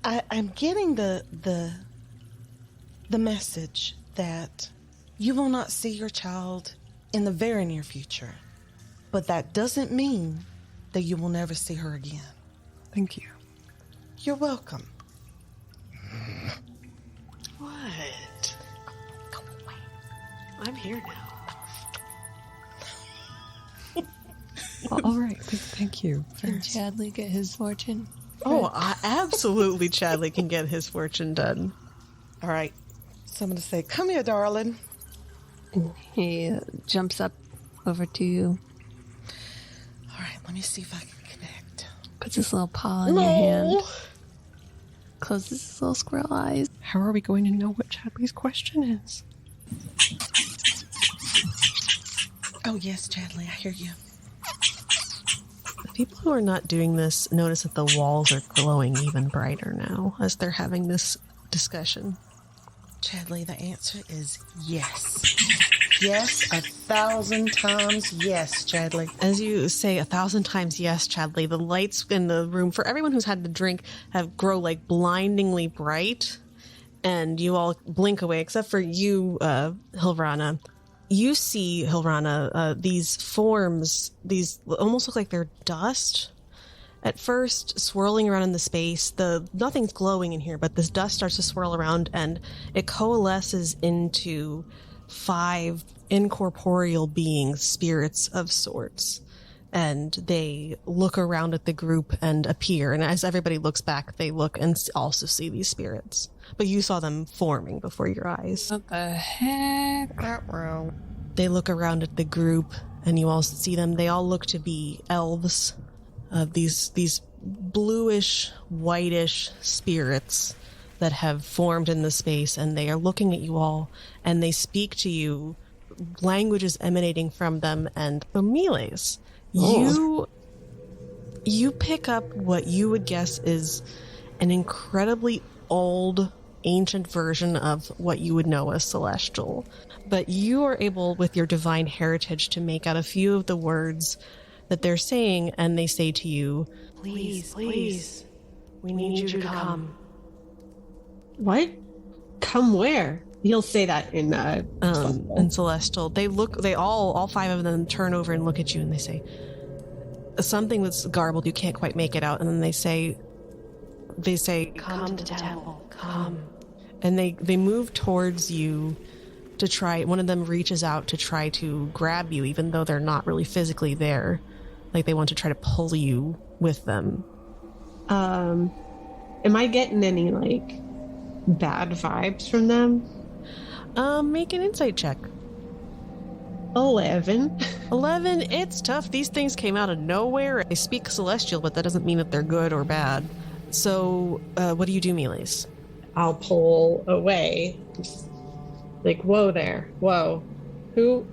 I'm getting the message that you will not see your child in the very near future, but that doesn't mean that you will never see her again. Thank you. You're welcome. What? Go away. I'm here now. All right. Thank you. Can Chadley get his fortune? Oh, absolutely. Chadley can get his fortune done. All right. So I'm going to say, come here, darling. And he jumps up over to you, All right, let me see if I can connect. puts his little paw in your hand, closes his little squirrel eyes. How are we going to know what Chadley's question is? Oh, yes, Chadley, I hear you. The people who are not doing this notice that the walls are glowing even brighter now as they're having this discussion. Chadley, the answer is yes. Yes, 1,000 times yes, Chadley. As you say 1,000 times yes, Chadley, the lights in the room for everyone who's had the drink have grow like blindingly bright, and you all blink away, except for you, Hilrana. You see, Hilrana, these forms, these almost look like they're dust. At first, swirling around in the space, nothing's glowing in here, but this dust starts to swirl around, and it coalesces into 5 incorporeal beings, spirits of sorts. And they look around at the group and appear. And as everybody looks back, they look and also see these spirits. But you saw them forming before your eyes. What the heck? They look around at the group, and you all see them. They all look to be elves. These bluish, whitish spirits that have formed in the space, and they are looking at you all, and they speak to you, languages emanating from them, and melees. You pick up what you would guess is an incredibly old, ancient version of what you would know as Celestial, but you are able, with your divine heritage, to make out a few of the words that they're saying, and they say to you, please, we need you to come. What? Come where? You'll say that in Celestial. They all 5 of them turn over and look at you, and they say something that's garbled. You can't quite make it out, and then they say, come to the temple, come. And they move towards you to try. One of them reaches out to try to grab you, even though they're not really physically there. Like they want to try to pull you with them. Am I getting any like bad vibes from them? Make an insight check. 11. 11, it's tough. These things came out of nowhere. They speak Celestial, but that doesn't mean that they're good or bad. So, what do you do, Melees? I'll pull away. Like, whoa there. Whoa. Who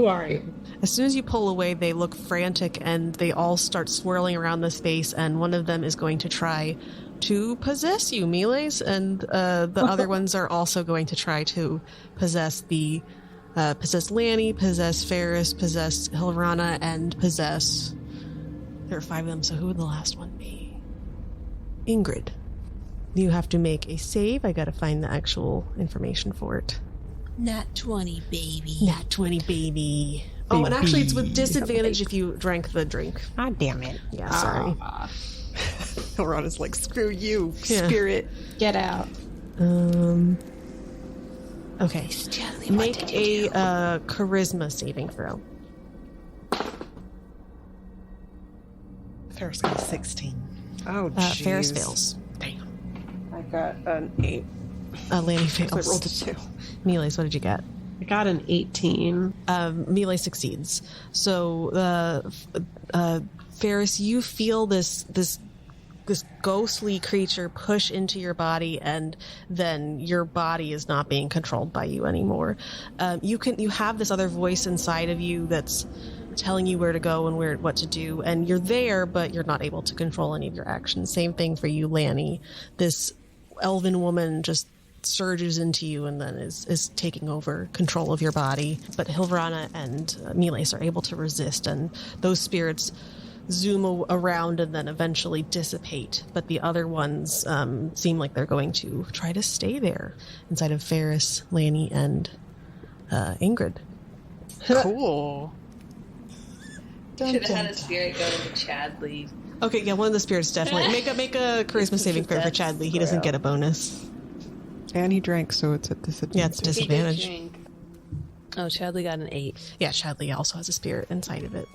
are you? As soon as you pull away, they look frantic, and they all start swirling around the space, and one of them is going to try to possess you, Melees, and the other ones are also going to try to possess possess Lani, possess Faris, possess Hilrana, and possess... There are 5 of them, so who would the last one be? Ingrid. You have to make a save. I gotta find the actual information for it. Nat 20, baby. Nat 20, baby. Oh, and actually it's with disadvantage if you drank the drink. Ah, damn it. Yeah, sorry. Hilrana's like, screw you, Yeah. spirit. Get out. Okay. Make a charisma saving throw. Ferris got a 16. Oh, jeez. Faris fails. Damn. I got an 8. Lani So I fails. rolled a 2. Melees, what did you get? I got an 18. Melee succeeds. So, Faris, you feel this ghostly creature push into your body, and then your body is not being controlled by you anymore. You have this other voice inside of you that's telling you where to go and what to do, and you're there, but you're not able to control any of your actions. Same thing for you, Lani. This elven woman just surges into you and then is taking over control of your body. But Hilrana and Melees are able to resist, and those spirits zoom around and then eventually dissipate. But the other ones seem like they're going to try to stay there inside of Faris, Lani, and Ingrid. Cool. Should have had a spirit go to Chadley. Okay, yeah, one of the spirits definitely. Make a charisma saving throw for Chadley. He doesn't get a bonus. And he drank, so it's a disadvantage. Yeah, it's disadvantage. Oh, Chadley got an 8. Yeah, Chadley also has a spirit inside of it.